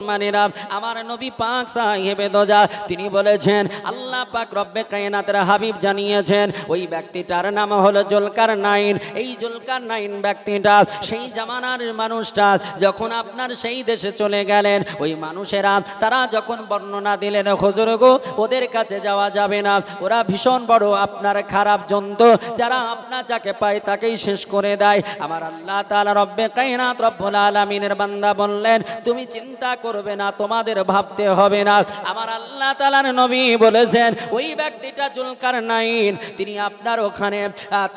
মানেরা আমার নবী পাক সাহেবে দোজা তিনি বলেছেন আল্লাহ পাক রব্বে কায়নাতের হাবিব জানিয়েছেন ওই ব্যক্তিটার নাম হলো জুলকারনাইন। এই জুলকারনাইন ব্যক্তিটা সেই জামানার মানুষটা যখন আপনার সেই দেশে চলে গেলেন ওই মানুষেরা তারা যখন বর্ণনা দিলেন হুজুর গো ওদের কাছে যাওয়া যাবে না, ওরা ভীষণ বড় আপনার খারাপ জন্তু, যারা আপনার যাকে পায় তাকেই শেষ করে দেয়। আমার আল্লাহ তাআলা রব্বে কায়নাত রব্বুল আলামিনের বান্দা বললেন তুমি চিন্তা করবে না, তোমাদের ভাবতে হবে না। আমার আল্লাহ তাআলার নবী বলেছেন ওই ব্যক্তিটা জুলকারনাইন তিনি আপনার ওখানে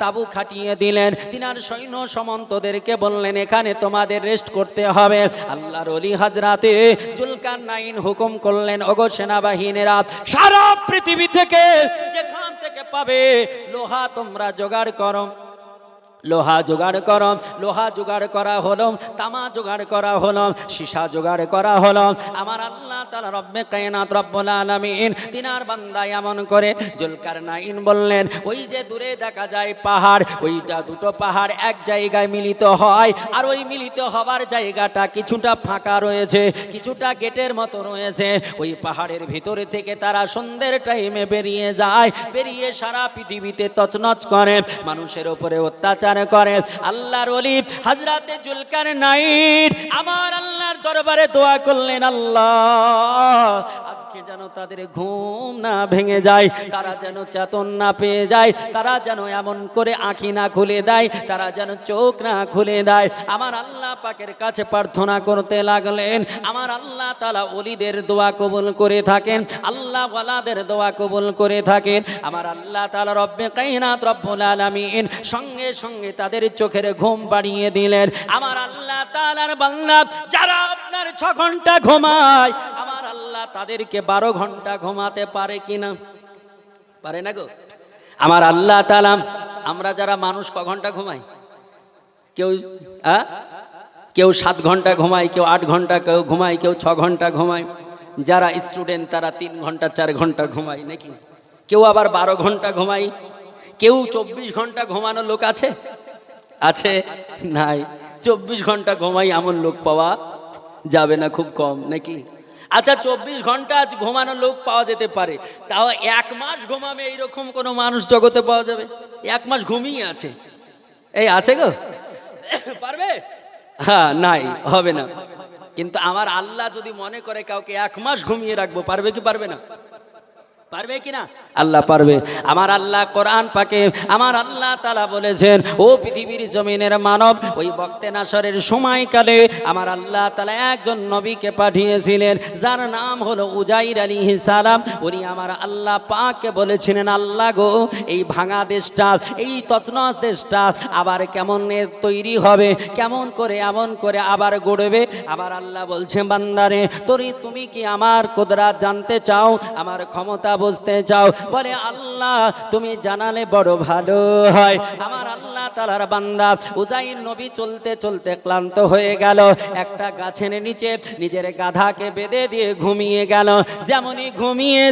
তাবু খাটিয়ে দিলেন, তিনার সৈন্য সামন্তদেরকে বললেন এখানে তোমাদের রেস্ট করতে হবে। আল্লাহর ওলি হযরতে জুলকারনাইন হুকুম করলেন ওগো সেনাবাহিনীরা সারা পৃথিবী থেকে যেখান থেকে পাবে লোহা তোমরা জোগাড় করো, লোহা জোগাড় করো। লোহা জোগাড় করা হলো, তামা জোগাড় করা হলো, সীসা জোগাড় করা হলো। আমার আল্লাহ তাআলা রব্বে কায়নাত রব্বুল আলামিন তিনার বান্দা এমন করে জুলকারনাইন বললেন ওই যে দূরে দেখা যায় পাহাড়, ওইটা দুটো পাহাড় এক জায়গায় মিলিত হয়, আর ওই মিলিত হবার জায়গাটা কিছুটা ফাঁকা রয়েছে, কিছুটা গেটের মতো রয়েছে। ওই পাহাড়ের ভিতরে থেকে তারা সন্ধ্যের টাইমে বেরিয়ে যায়, বেরিয়ে সারা পৃথিবীতে তছনছ করে, মানুষের উপরে অত্যাচার করে। আল্লাহর ওলি হযরতে জুলকারনাইন আমার আল্লাহর দরবারে দোয়া করলেন আল্লাহ আজকে যেন তাদের ঘুম না ভেঙে যায়, তারা যেন চেতন না পেয়ে যায়, তারা যেন এমন করে আঁখি না খুলে দেয়, তারা যেন চোখ না খুলে দেয়। আমার আল্লাহ পাকের কাছে প্রার্থনা করতে লাগলেন। আমার আল্লাহ তাআলা ওলিদের দোয়া কবুল করে থাকেন, আল্লাহ ওয়ালাদের দোয়া কবুল করে থাকেন। আমার আল্লাহ তাআলা রব্বে কায়নাত রব্বুল আলামিন সঙ্গে সঙ্গে তাদের চোখের ঘুম বাড়িয়ে দিলেন। আমার আল্লাহ তাআলার বান্দা যারা আপনার 6 ঘন্টা ঘুমায় আমার আল্লাহ তাদেরকে 12 ঘন্টা ঘুমাতে পারে কিনা? পারে না গো। আমার আল্লাহ তাআলা আমরা যারা মানুষ ক ঘন্টা ঘুমাই? কেউ 7 ঘন্টা ঘুমায়, কেউ 8 ঘন্টা কেউ ঘুমায়, কেউ 6 ঘন্টা ঘুমায়। যারা স্টুডেন্ট তারা 3 ঘন্টা 4 ঘন্টা ঘুমায় নাকি? কেউ আবার 12 ঘন্টা ঘুমায়, কেউ 24 ঘন্টা ঘুমানো লোক আছে? আছে? নাই। 24 ঘন্টা ঘুমাই এমন লোক পাওয়া যাবে না, খুব কম নাকি? আচ্ছা 24 ঘন্টা ঘুমানো লোক পাওয়া যেতে পারে, তাও 1 মাস ঘুমাবে এইরকম কোনো মানুষ জগতে পাওয়া যাবে? 1 মাস ঘুমিয়ে আছে, এই আছে গো? পারবে? হ্যাঁ, নাই, হবে না। কিন্তু আমার আল্লাহ যদি মনে করে কাউকে 1 মাস ঘুমিয়ে রাখবো, পারবে কি পারবে না? পারবে কিনা? আল্লাহ পারবে। আমার আল্লাহ কোরআন পাকে আমার আল্লাহ তাআলা বলেছেন ও পৃথিবীর জমিনের মানব ওই বক্তে নাসরের সময়কালে আমার আল্লাহ তাআলা একজন নবীকে পাঠিয়েছিলেন যার নাম হলো উজাইর আলাইহিস সালাম। উনি আমার আল্লাহ পাককে বলেছিলেন আল্লাহ গো এই ভাঙা দেশটা, এই তছনছ দেশটা আবার কেমন তৈরি হবে, কেমন করে এমন করে আবার গড়বে। আবার আল্লাহ বলছেন বান্দারে তুমি কি আমার কুদরত জানতে চাও, আমার ক্ষমতা বুঝতে চাও? বলে আল্লাহ তুমি জানালে বড় ভালো হয়। আমার আল্লাহ তাআলার বান্দা উজাইর নবী চলতে চলতে ক্লান্ত হয়ে গেল, একটা গাছের নিচে নিজের গাধাকে বেঁধে দিয়ে ঘুমিয়ে গেল। যেমনই ঘুমিয়ে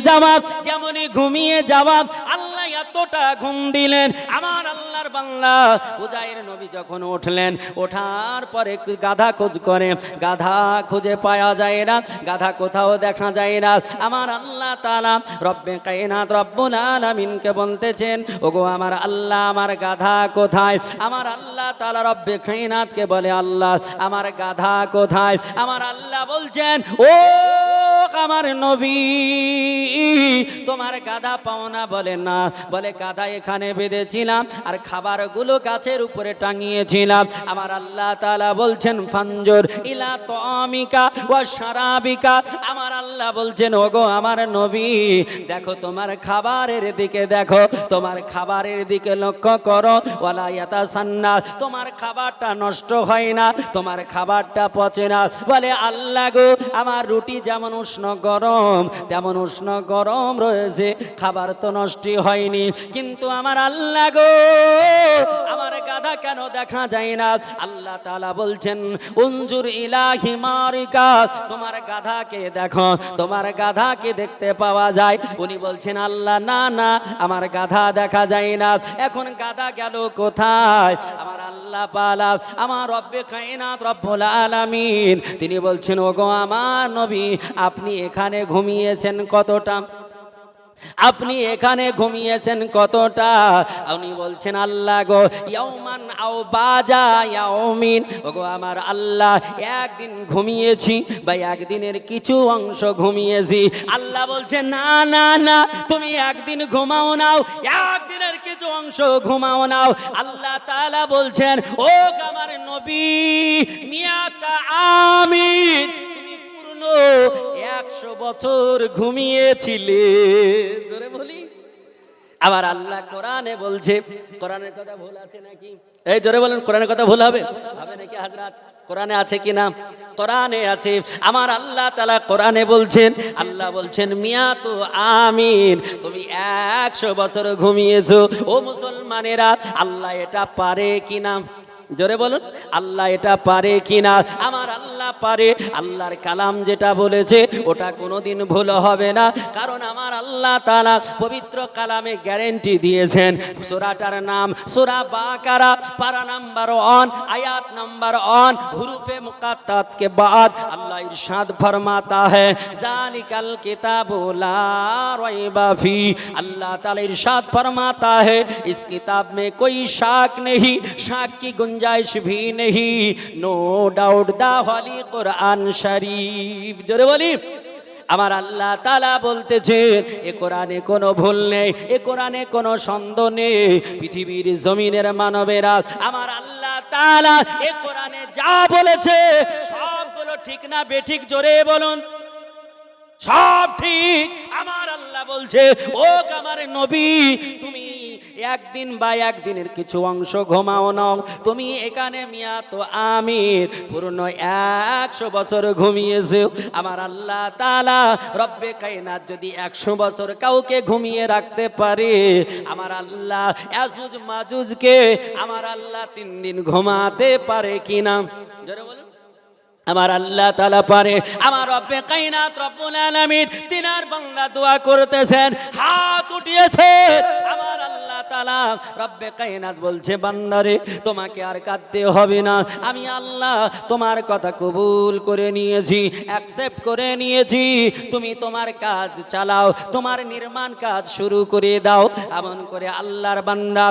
যাওয়া আল্লাহ এতটা ঘুম দিলেন। আমার আল্লাহর বান্দা উজাইর নবী যখন উঠলেন, ওঠার পরে গাধা খোঁজ করে, গাধা খুঁজে পাওয়া যায় না, গাধা কোথাও দেখা যায় না। আমার আল্লাহ তাআলা রব্বে কায়নাত রব্বুল আলামিনকে বলতেছেন ওগো আমার আল্লাহ আমার গাধা কোথায়? আমার আল্লাহ তাআলা রব্বে কায়নাতকে বলে আল্লাহ আমার গাধা কোথায়? আমার আল্লাহ বলছেন ও আমার নবী তোমার গাধা পাও না? বলে না। বলে গাধা এখানে বেঁধেছিলাম আর খাবারগুলো গাছের উপরে টাঙিয়েছিলাম। আমার আল্লাহ তাআলা বলছেন ফানজুর ইলা তাআমিকা ওয়া শারাবিকা। আমার আল্লাহ বলছেন ওগো আমার নবী দেখো তোমার খাবারের দিকে, দেখো তোমার খাবারের দিকে লক্ষ্য করো। ওয়ালা ইয়াতাসান্না তোমার খাবারটা নষ্ট হয় না, তোমার খাবারটা পচে না। বলে আল্লাহ গো আমার রুটি যেমন উষ্ণ গরম তেমন উষ্ণ গরম রয়েছে, খাবার তো নষ্ট হয়নি, কিন্তু আমার আল্লাহ গো আমার গাধা কেন দেখা যায় না? আল্লাহ তাআলা বলছেন উনজুর ইলা হিমারিকা, তোমার গাধাকে দেখো, তোমার গাধাকে দেখতে পাওয়া যায়। উনি বলছেন আল্লাহ না না, আমার গাধা দেখা যায় না। এখন গাধা গেল কোথায়? আমার আল্লাহ পালা, আমার রব্বে কায়নাত রব্বুল আলামিন তিনি বলছেন ওগো আমার নবী, আপনি এখানে ঘুমিয়েছেন কতটা? আপনি এখানে ঘুমিয়েছেন কতটা? উনি বলছেন আল্লাহ গো ইয়াউমান আও বাজা ইয়াউমিন, ওগো আমার আল্লাহ একদিন ঘুমিয়েছি বা একদিনের কিছু অংশ ঘুমিয়েছি। আল্লাহ বলছেন না না না, তুমি একদিন ঘুমাও নাও, একদিনের কিছু অংশ ঘুমাও নাও। আল্লাহ তাআলা বলছেন ও আমার নবী মিয়াতা আমিন, 100 বছর ঘুমিয়েছিলে। জোরে বলি। আবার আল্লাহ কোরআনে বলছে, কোরআনের কথা ভুল আছে নাকি? এই জোরে বলেন, কোরআনের কথা ভুল হবে হবে নাকি হাজরাত? কোরআনে আছে কি না? কোরআনে আছে। আমার আল্লাহ তাআলা কোরআনে বলছেন, আল্লাহ বলছেন মিয়া তো আমিন, তুমি 100 বছর ঘুমিয়েছো। ও মুসলমানেরা, আল্লাহ এটা পারে কিনা? জোরে বলুন, আল্লাহ এটা পারে কিনা? আমার আল্লাহ পারে। আল্লাহর কালাম যেটা বলেছে ওটা কোনোদিন ভুল হবে না, কারণ আমার আল্লাহ তাআলা পবিত্র কালামে গ্যারেন্টি দিয়েছেন। সূরাটার নাম সূরা বাকারা, পারা নাম্বার 1, আয়াত নাম্বার 1, হুরুফে মুকাত্তাত के बाद अल्लाह इरशाद फरमाता है जालिकल किताबु ला रैबा फी, अल्लाह ताला इरशाद फरमाता है इस किताब में कोई शाक नहीं, शाक की गुंजाइश भी नहीं, no doubt the holy Quran Sharif. जोरे बोली। আমার আল্লাহ তাআলা বলতেছেন এ কোরআনে কোনো ভুল নেই, এ কোরআনে কোনো সন্দেহ নেই। পৃথিবীর জমিনের মানবেরা, আমার আল্লাহ তাআলা এ কোরআনে যা বলেছে সবগুলো ঠিক না বেঠিক? জোরে বলুন, সব ঠিক। আমার আল্লাহ বলছে ও আমার নবী, তুমি একদিন বা একদিনের কিছু অংশ ঘুমাও নাও, তুমি এখানে মিয়া তো আমির পূর্ণ 100 বছর ঘুমিয়েছো। আমার আল্লাহ তাআলা রব্বে কায়নাত যদি 100 বছর কাউকে ঘুমিয়ে রাখতে পারে, আমার আল্লাহ ইয়াজুজ মাজুজকে আমার আল্লাহ 3 দিন ঘুমাতে পারে কিনা? জোরে বলুন। আমার আল্লাহ তাআলা পারে। আমার রব্বে কায়নাত রব্বুল আলামিন তিনার বান্দা দোয়া করতেছেন, হাত উঠিয়েছে। আমার আল্লাহ তাআলা রব্বে কায়নাত বলছে বান্দারে তোমাকে আর কাঁদতে হবে না, আমি আল্লাহ তোমার কথা কবুল করে নিয়েছি, অ্যাকসেপ্ট করে নিয়েছি। তুমি তোমার কাজ চালাও, তোমার নির্মাণ কাজ শুরু করে দাও। এমন করে আল্লাহর বান্দা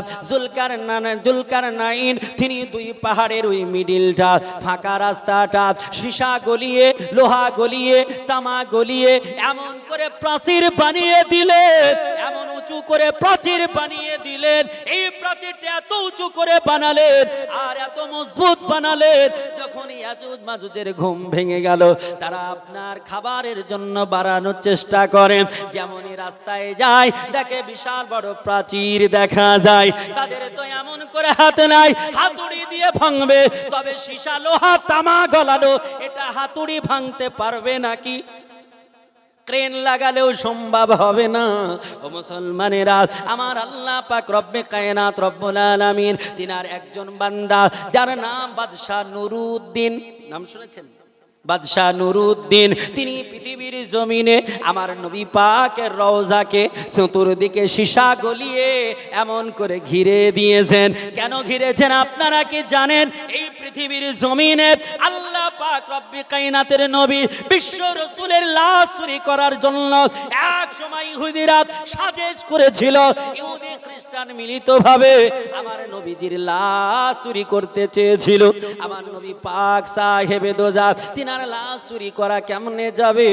জুলকারনাইন তিনি 2 পাহাড়ের ওই মিডিলটা ফাঁকা রাস্তাটা সীসা গলিয়ে, লোহা গলিয়ে, তামা গলিয়ে এমন করে প্রাচীর বানিয়ে দিলেন, এমন উঁচু করে প্রাচীর বানিয়ে দিলেন। এই প্রাচীরটা এত উঁচু করে বানালেন আর এত মজবুত বানালেন, যখন ইয়াজুজ মাজুজের ঘুম ভেঙে গেল, তারা আপনার খাবারের জন্য বাড়ানোর চেষ্টা করেন। যেমনই রাস্তায় যায় দেখে বিশাল বড় প্রাচীর দেখা যায়, তাদের তো এমন করে হাত নাই হাতুড়ি দিয়ে ভাঙবে, তবে সীসা লোহা তামা গলানো এটা হাতুড়ি ভাঙতে পারবে নাকি? ক্রেন লাগালেও সম্ভব হবে না। ও মুসলমানেরা, আমার আল্লাহ পাক রব্বে কায়নাত রব্বুল আলামিন তিনার একজন বান্দা যার নাম বাদশাহ নুরুদ্দিন, নাম শুনেছেন? বাদশাহ নুরুদ্দিন তিনি পৃথিবীর জমিনে আমার নবী পাকের রওজাকে চতুর্দিকে সীসা গলিয়ে এমন করে ঘিরে দিয়েছেন। কেন ঘিরেছেন আপনারা কি জানেন? এই পৃথিবীর জমিনে আল্লাহ পাক রব্বে কায়নাতের নবী বিশ্ব রাসূলের লাশ চুরি করার জন্য এক সময় ইহুদিরা সাজেশ করেছিল, ইহুদি খ্রিস্টান মিলিতভাবে আমার নবীজির লাশ চুরি করতে চেয়েছিল। আমার নবী পাক সাহেবে দোজা তিনার লাশ চুরি করা কেমনে যাবে?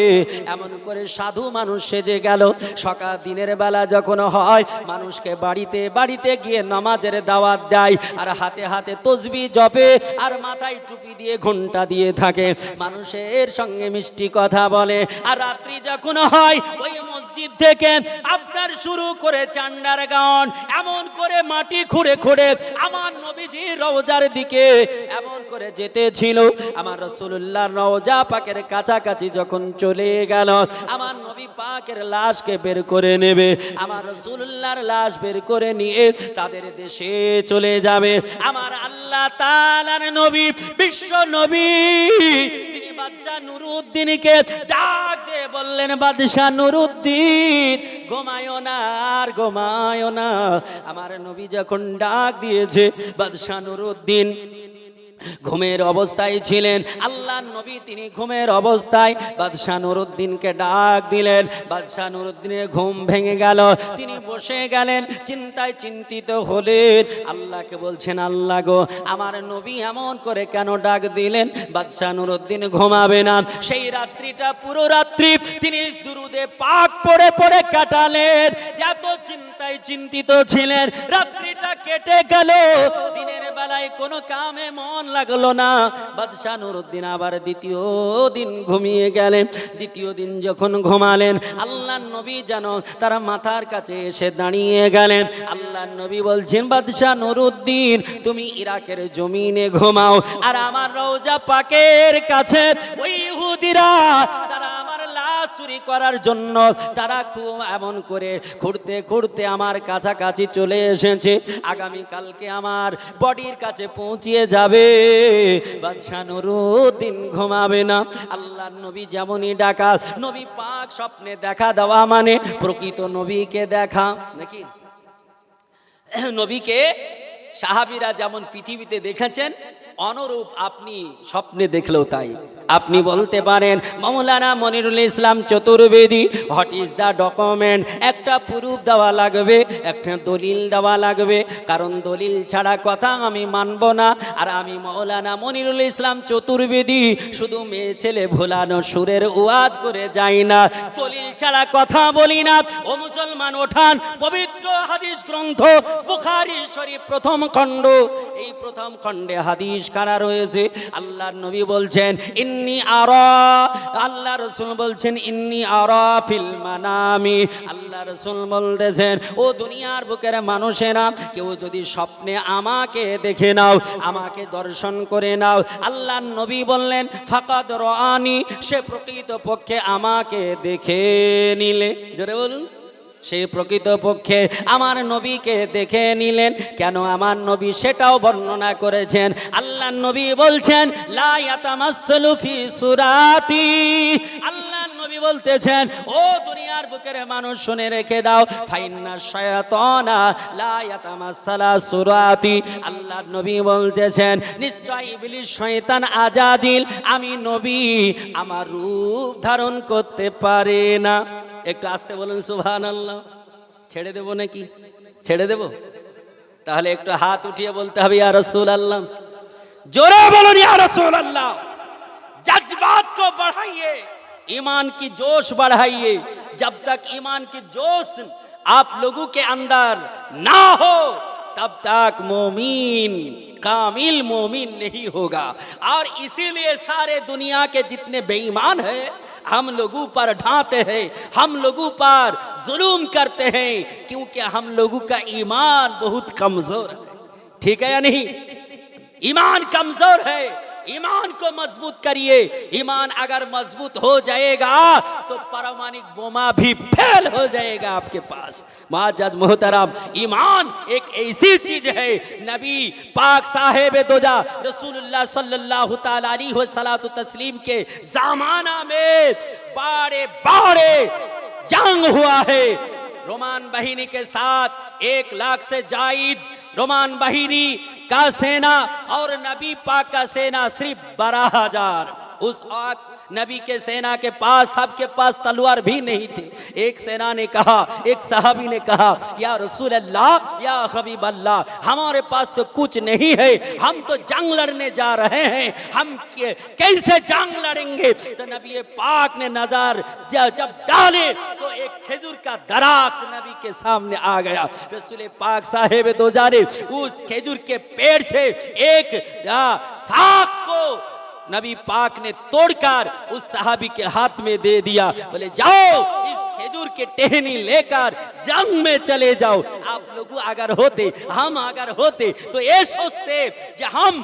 এমন করে সাধু মানুষ সেজে গেল। সকাল দিনের বেলা যখন হয় মানুষকে বাড়িতে বাড়িতে গিয়ে নামাজের দাওয়াত দেয়, আর হাতে হাতে তসবিহ জপে, আর মাথায় টুপি দিয়ে ঘণ্টা দিয়ে থাকে, মানুষের সঙ্গে মিষ্টি কথা বলে। আর রাত্রি যখন হয় ওই মসজিদ থেকে আপনার শুরু করে আন্ডারগ্রাউন্ড এমন করে মাটি খুঁড়ে খুঁড়ে আমার নবীজির রওজার দিকে এমন করে যেতে ছিল। আমার রাসূলুল্লাহর রওজা পাকের কাছাকাছি যখন চলে গেল, আমার নবী পাকের লাশকে বের করে নেবে, আমার রাসূলুল্লাহর লাশ বের করে নিয়ে তাদের দেশে চলে যাবে। আমার আল্লাহ তাআলার নবী, বিশ্ব নবী, তিনি বাদশাহ নুরউদ্দিনকে ডাক দিয়ে বললেন, বাদশাহ নুরউদ্দিন ঘুমায়ো না, আর ঘুমায়ো না। আমার নবী যখন ডাক দিয়েছে, বাদশাহ নুরউদ্দিন ঘুমের অবস্থায় ছিলেন। আল্লাহর নবী তিনি ঘুমের অবস্থায় বাদশাহ নুরউদ্দিনকে ডাক দিলেন। বাদশাহ নুরউদ্দিনের ঘুম ভেঙে গেল, তিনি বসে গেলেন, চিন্তায় চিন্তিত হলেন। আল্লাহকে বলছেন, আল্লাহ গো, আমার নবী এমন করে কেন ডাক দিলেন? বাদশাহ নুরউদ্দিন ঘুমাবে না। সেই রাত্রিটা পুরো রাত্রি তিনি দুরুদে পাক পড়ে পড়ে কাটালেন। এত চিন্তায় চিন্তিত ছিলেন, রাত্রিটা কেটে গেল, দিনের বেলায় কোনো কামে মন লাগলো না। বাদশাহ নুরউদ্দিন আবার দ্বিতীয় দিন ঘুমিয়ে গেলেন। দ্বিতীয় দিন যখন ঘুমালেন, আল্লাহর নবী যেন তার মাথার কাছে এসে দাঁড়িয়ে গেলেন। আল্লাহর নবী বলছেন, বাদশাহ নুরউদ্দিন তুমি ইরাকের জমিনে ঘুমাও, আর আমার রওজা পাকের কাছে ওই ইহুদিরা তারা আমার লাশ চুরি করার জন্য তারা খুব এমন করে খুঁড়তে খুঁড়তে আমার কাছাকাছি চলে এসেছে। আগামী কালকে আমার বডির কাছে পৌঁছিয়ে যাবে। বাদশাহ নুরউদ্দিন ঘুমাবে না। আল্লাহর নবী যেমনই ডাকা, নবী পাক স্বপ্নে দেখা দেওয়া মানে প্রকৃত নবীকে দেখা নাকি? নবীকে সাহাবীরা যেমন পৃথিবীতে দেখেছেন, অনুরূপ আপনি স্বপ্নে দেখলেও তাই। আপনি বলতে পারেন, Maulana Manirul Islam Chaturvedi, what is the document? একটা প্রুফ দেওয়া লাগবে, একটা দলিল দেওয়া লাগবে, কারণ দলিল ছাড়া কথা আমি মানব না। আর আমি মাওলানা মনিরুল ইসলাম চতুর্বেদী শুধু মেয়ে ছেলে ভোলানো সুরের ওয়াজ করে যাই না, দলিল ছাড়া কথা বলি না। ও মুসলমান, ওঠান পবিত্র হাদিস গ্রন্থ বুখারী শরীফ প্রথম খণ্ড, এই প্রথম খণ্ডে হাদিস কারা রয়েছে? আল্লাহর নবী বলছেন, ইন্নী আরা, আল্লাহ রাসূল বলছেন, ইন্নী আরা ফিল মানামি। আল্লাহ রাসূল বলতেছেন, ও দুনিয়ার বুকের মানুষেরা, কেউ যদি স্বপ্নে আমাকে দেখে নাও, আমাকে দর্শন করে নাও, আল্লাহর নবী বললেন, ফাকাদ রাআনি, সে প্রকৃত পক্ষে আমাকে দেখে নিলে। জোরে বলুন, সেই প্রকৃত পক্ষে আমার নবীকে দেখে নিলেন। কেন আমার নবী সেটাও বর্ণনা করেছেন। আল্লাহর নবী বলছেন, লা ইয়াতামাসসালু ফি সুরাতি, আল্লাহর নবী বলতেছেন, ও দুনিয়ার বুকের মানুষ শুনে রেখে দাও, ফাইন্না শায়াতানা লা ইয়াতামাসসালা সুরাতি। আল্লাহর নবী বলতেছেন, নিশ্চয় ইবলিস শয়তান আজাজিল আমি নবী আমার রূপ ধারণ করতে পারে না। একটু আস্তে বলুন সুবহানাল্লাহ। ছেড়ে দেব নাকি? ছেড়ে দেব? তাহলে একটু হাত উঠিয়ে বলতে হবে, ইয়া রাসূলুল্লাহ। जोरे बोलो या रसूल अल्लाह। जज्बात को बढ़ाइए, ईमान की जोश बढ़ाइए। जब तक ईमान की जोश आप लोगों के अंदर ना हो, तब तक मोमीन कामिल मोमीन नहीं होगा। और इसीलिए सारे दुनिया के जितने बेईमान हैं, हम लोगों पर ढाते हैं, हम लोगों पर जुल्म करते हैं, क्योंकि हम लोगों का ईमान बहुत कमजोर है। ठीक है या नहीं? ईमान कमजोर है, ईमान को मजबूत करिए। ईमान अगर मजबूत हो जाएगा तो परमाणु बोमा भी फेल हो जाएगा आपके पास। मुअज्जज मोहतरम, ईमान एक ऐसी चीज है, नबी पाक साहेब दोजा रसूलुल्लाह सल्लल्लाहु ताला अलैहि वसल्लम तस्लीम के जमाना में बारे बारे जंग हुआ है। रोमान बाहिनी के साथ 1 लाख से जायद रोमान बाहिनी का सेना और नबी पाक का सेना सिर्फ 12,000। उस वक्त नबी के सेना के पास, सबके पास तलवार भी नहीं थे। एक सेना ने कहा, एक सहाबी ने कहा, या रसूल अल्लाह, या हबीब अल्लाह, हमारे पास तो कुछ नहीं है, हम तो जंग लड़ने जा रहे हैं, हम कैसे जंग लड़ेंगे? तो नबी पाक ने नजर जब डाले तो एक खेजूर का दरख्त नबी के सामने आ गया। रसूल पाक साहेब दोजा ने उस खेजूर के पेड़ से एक साख को नबी पाक ने तोड़कर उस सहाबी के हाथ में दे दिया। बोले, जाओ इस खेजूर के टहनी लेकर जंग में चले जाओ। आप लोग अगर होते, हम अगर होते तो ये सोचते कि हम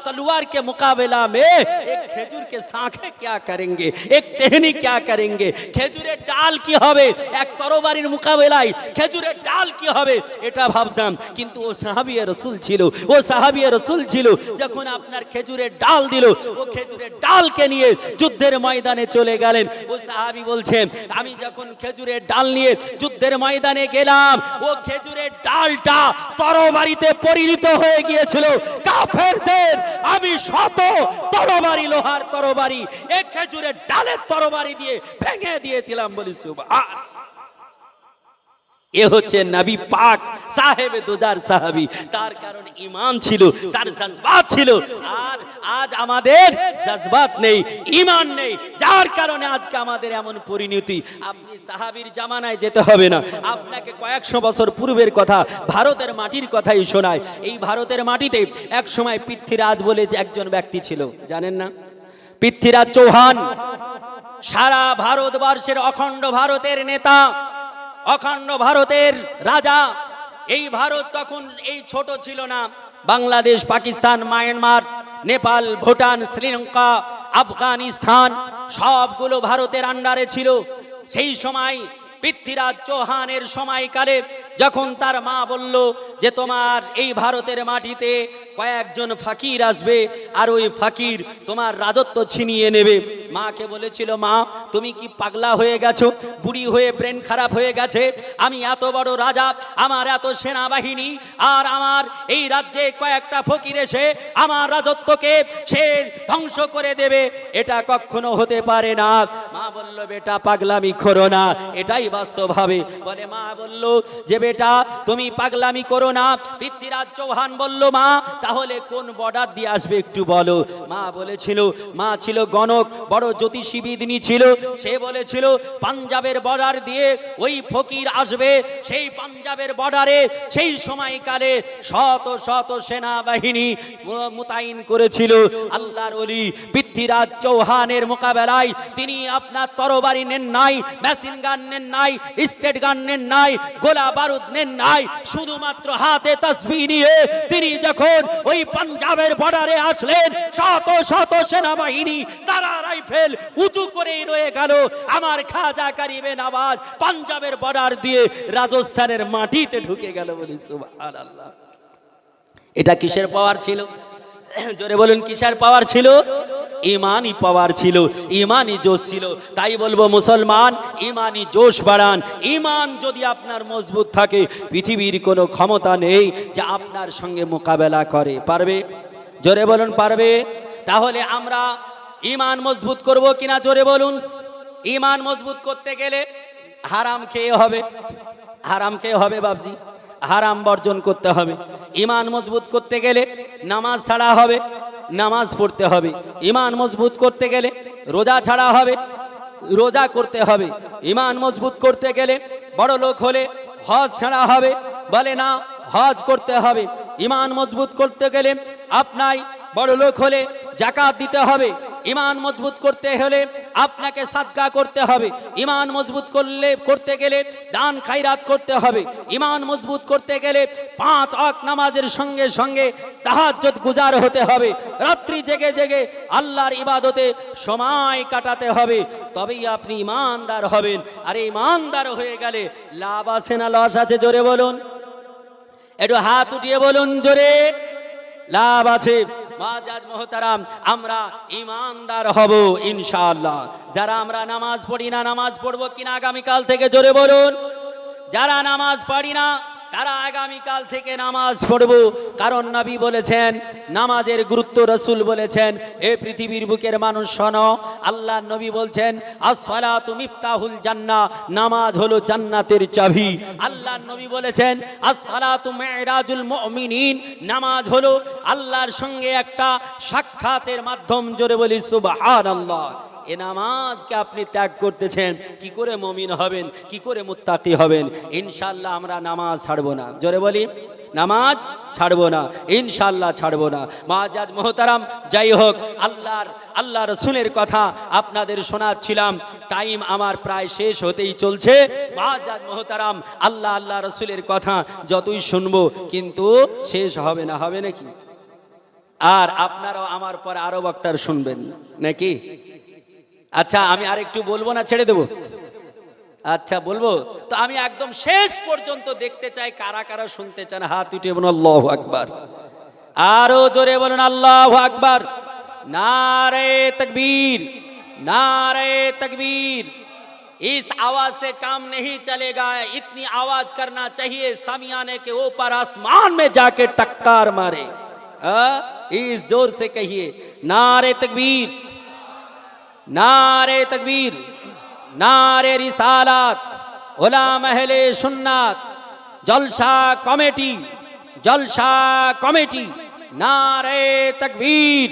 तलवार के मुकाबला में एक खेजूर के शाखे क्या करेंगे, एक टहनी क्या करेंगे, খেজুরের ডাল কি হবে, এক তরবারির মোকাবেলায় খেজুরের ডাল কি হবে এটা ভাবতাম। কিন্তু ও সাহাবিয়ে রাসূল ছিল, ও সাহাবিয়ে রাসূল ছিল, যখন আপনার খেজুরের ডাল দিল ও খেজুরের ডালকে নিয়ে যুদ্ধের ময়দানে চলে গেলেন। ও সাহাবী বলছেন আমি যখন খেজুরের ডাল নিয়ে যুদ্ধের ময়দানে গেলাম ও খেজুরের ডালটা তরবারিতে পরিণত হয়ে গিয়েছিল। কাফেরদের আমি শত তরবারি, লোহার তরবারি এক খেজুরের ডালের তরবারি দিয়ে ভেঙে দিয়েছিলাম। বলি সুবহান। এ হচ্ছে নবী পাক সাহেবে দুজার সাহাবী। তার কারণ ঈমান ছিল, তার জজবাত ছিল। আর আজ আমাদের জজবাত নেই, ঈমান নেই, যার কারণে আজকে আমাদের এমন পরিণতি। আপনি সাহাবীর জামানায় যেতে হবে না, আপনাকে কয়েকশো বছর পূর্বের কথা, ভারতের মাটির কথাই শোনায়। এই ভারতের মাটিতে এক সময় পৃথ্বীরাজ বলে যে একজন ব্যক্তি ছিল, জানেন না? পৃথ্বীরাজ চৌহান সারা ভারতবর্ষের অখণ্ড ভারতের নেতা, অখণ্ড ভারতের রাজা। এই ভারত তখন এই ছোট ছিল না। বাংলাদেশ, পাকিস্তান, মায়ানমার, নেপাল, ভুটান, শ্রীলঙ্কা, আফগানিস্তান সবগুলো ভারতের আন্ডারে ছিল। সেই সময় পৃথ্বীরাজ চৌহানের সময়কালে যখন তার মা বলল যে তোমার এই ভারতের মাটিতে কয়েকজন ফকির আসবে আর ওই ফকির তোমার রাজত্ব ছিনিয়ে নেবে, মাকে বলেছিল মা তুমি কি পাগলা হয়ে গেছো, বুড়ি হয়ে ব্রেন খারাপ হয়ে গেছে? আমি এত বড় রাজা, আমার এত সেনাবাহিনী, আর আমার এই রাজ্যে কয়েকটা ফকির এসে আমার রাজত্বকে সে ধ্বংস করে দেবে, এটা কখনো হতে পারে না। মা বলল বেটা পাগলামি করো না, এটাই বাস্তব হবে। বলে মা বলল যে বেটা তুমি পাগলামি করো না। পৃথ্বীরাজ চৌহান বলল মা তাহলে কোন বর্ডার দিয়ে আসবে একটু বলো। মা বলেছিল, মা ছিল গণক, বড় জ্যোতিষীবিদিনী ছিল, সে বলেছিল পাঞ্জাবের বর্ডার দিয়ে ওই ফকির আসবে। সেই পাঞ্জাবের বর্ডারে সেই সময়কালে শত শত সেনাবাহিনী মোতায়েন করেছিল। আল্লাহর ওলি পৃথ্বীরাজ চৌহানের মোকাবেলায় তিনি আপনার তরবারি নেন নাই, মেশিন গান নেন নাই, স্টেট গান নেন নাই, গোলা বারুদ নেন নাই, শুধুমাত্র হাতে তাসবিহ নিয়ে তিনি যখন ওই পাঞ্জাবের বর্ডারে আসলেন শত শত সেনাবাহিনী তারা রাইফেল উঁচু করেই রয়ে গেল। আমার খাজা গরিবে নওয়াজ পাঞ্জাবের বর্ডার দিয়ে রাজস্থানের মাটিতে ঢুকে গেল। বলি সুবহানাল্লাহ। এটা কিসের পাওয়ার ছিল? জোরে বলুন কিসের পাওয়ার ছিল? ইমানি পাওয়ার ছিল, ইমানি জোশ ছিল। তাই বলবো মুসলমান ইমানি জোশ বাড়ান। ইমান যদি আপনার মজবুত থাকে পৃথিবীর কোনো ক্ষমতা নেই যে আপনার সঙ্গে মোকাবেলা করে। পারবে? জোরে বলুন পারবে? তাহলে আমরা ইমান মজবুত করব কিনা জোরে বলুন। ইমান মজবুত করতে গেলে হারাম খেয়ে হবে, হারাম খেয়ে হবে বাবজি, হারাম বর্জন করতে হবে। ইমান মজবুত করতে গেলে নামাজ ছাড়া হবে, নামাজ পড়তে হবে। ইমান মজবুত করতে গেলে রোজা ছাড়া হবে, রোজা করতে হবে। ইমান মজবুত করতে গেলে বড় লোক হলে হজ ছাড়া হবে, বলে না হজ করতে হবে। ইমান মজবুত করতে গেলে আপনার বড় লোক হলে যাকাত দিতে হবে। ইমান মজবুত করতে হলে আপনাকে সাদকা করতে হবে। ইমান মজবুত করতে গেলে দান খায়রাত করতে হবে। ইমান মজবুত করতে গেলে 5 ওয়াক্ত নামাজের সঙ্গে সঙ্গে তাহাজ্জুদ গুজার হতে হবে। রাত্রি জেগে জেগে আল্লাহর ইবাদতে সময় কাটাতে হবে, তবেই আপনি ইমানদার হবেন। আর ইমানদার হয়ে গেলে লাভ আছে না লস আছে জোরে বলুন, একটু হাত উঠিয়ে বলুন জোরে। লাভ আছে। মুআজ্জাজ মুহতারাম, আমরা ইমানদার হব ইনশাআল্লাহ। যারা আমরা নামাজ পড়ি না, নামাজ পড়বো কিনা আগামীকাল থেকে জোরে বলুন। যারা নামাজ পড়ি না তারা আগামীকাল থেকে নামাজ পড়বো। কারণ নবী বলেছেন নামাজের গুরুত্ব, রাসূল বলেছেন এ পৃথিবীর বুকের মানুষ শোনো, আল্লাহর নবী বলছেন আস-সালাতু মিফতাহুল জান্নাহ, নামাজ হলো জান্নাতের চাবি। আল্লাহর নবী বলেছেন আস-সালাতু মিরাজুল মুমিনিন, নামাজ হলো আল্লাহর সঙ্গে একটা সাক্ষাতের মাধ্যম। জোরে বলি সুবহানাল্লাহ। এ নামাজকে আপনি ত্যাগ করতেছেন, কি করে মুমিন হবেন, কি করে মুত্তাকি হবেন? ইনশাআল্লাহ আমরা নামাজ ছাড়বো না। জোরে বলি নামাজ ছাড়বো না, ইনশাআল্লাহ ছাড়বো না। মুআজ্জাজ মোহতারাম, যাই হোক, আল্লাহ রসুলের কথা আপনাদের শোনাচ্ছিলাম। টাইম আমার প্রায় শেষ হতেই চলছে। মুআজ্জাজ মোহতারাম, আল্লাহ রসুলের কথা যতই শুনবো কিন্তু শেষ হবে না, হবে নাকি? আর আপনারাও আমার পর আরো বক্তার শুনবেন নাকি? আচ্ছা, আমি আরেকটু বলবো না ছেড়ে দেবো? আচ্ছা বলবো তো। আমি একদম শেষ পর্যন্ত দেখতে চাই কারা কারা শুনতে চান হাত উঠিয়ে বলুন আল্লাহু আকবার। আরো জোরে বলুন আল্লাহু আকবার। नारे तकबीर, नारे तकबीर। इस आवाज से काम नहीं चलेगा, इतनी आवाज करना चाहिए सामियाने के ऊपर आसमान में जाके टक्कर मारे। इस जोर से कहिए नारे तकबीर, नारे तकबीर, नारे रिसालत, उलमा अहले सुन्नत, जलसा कमेटी, जलसा कमेटी, नारे तकबीर।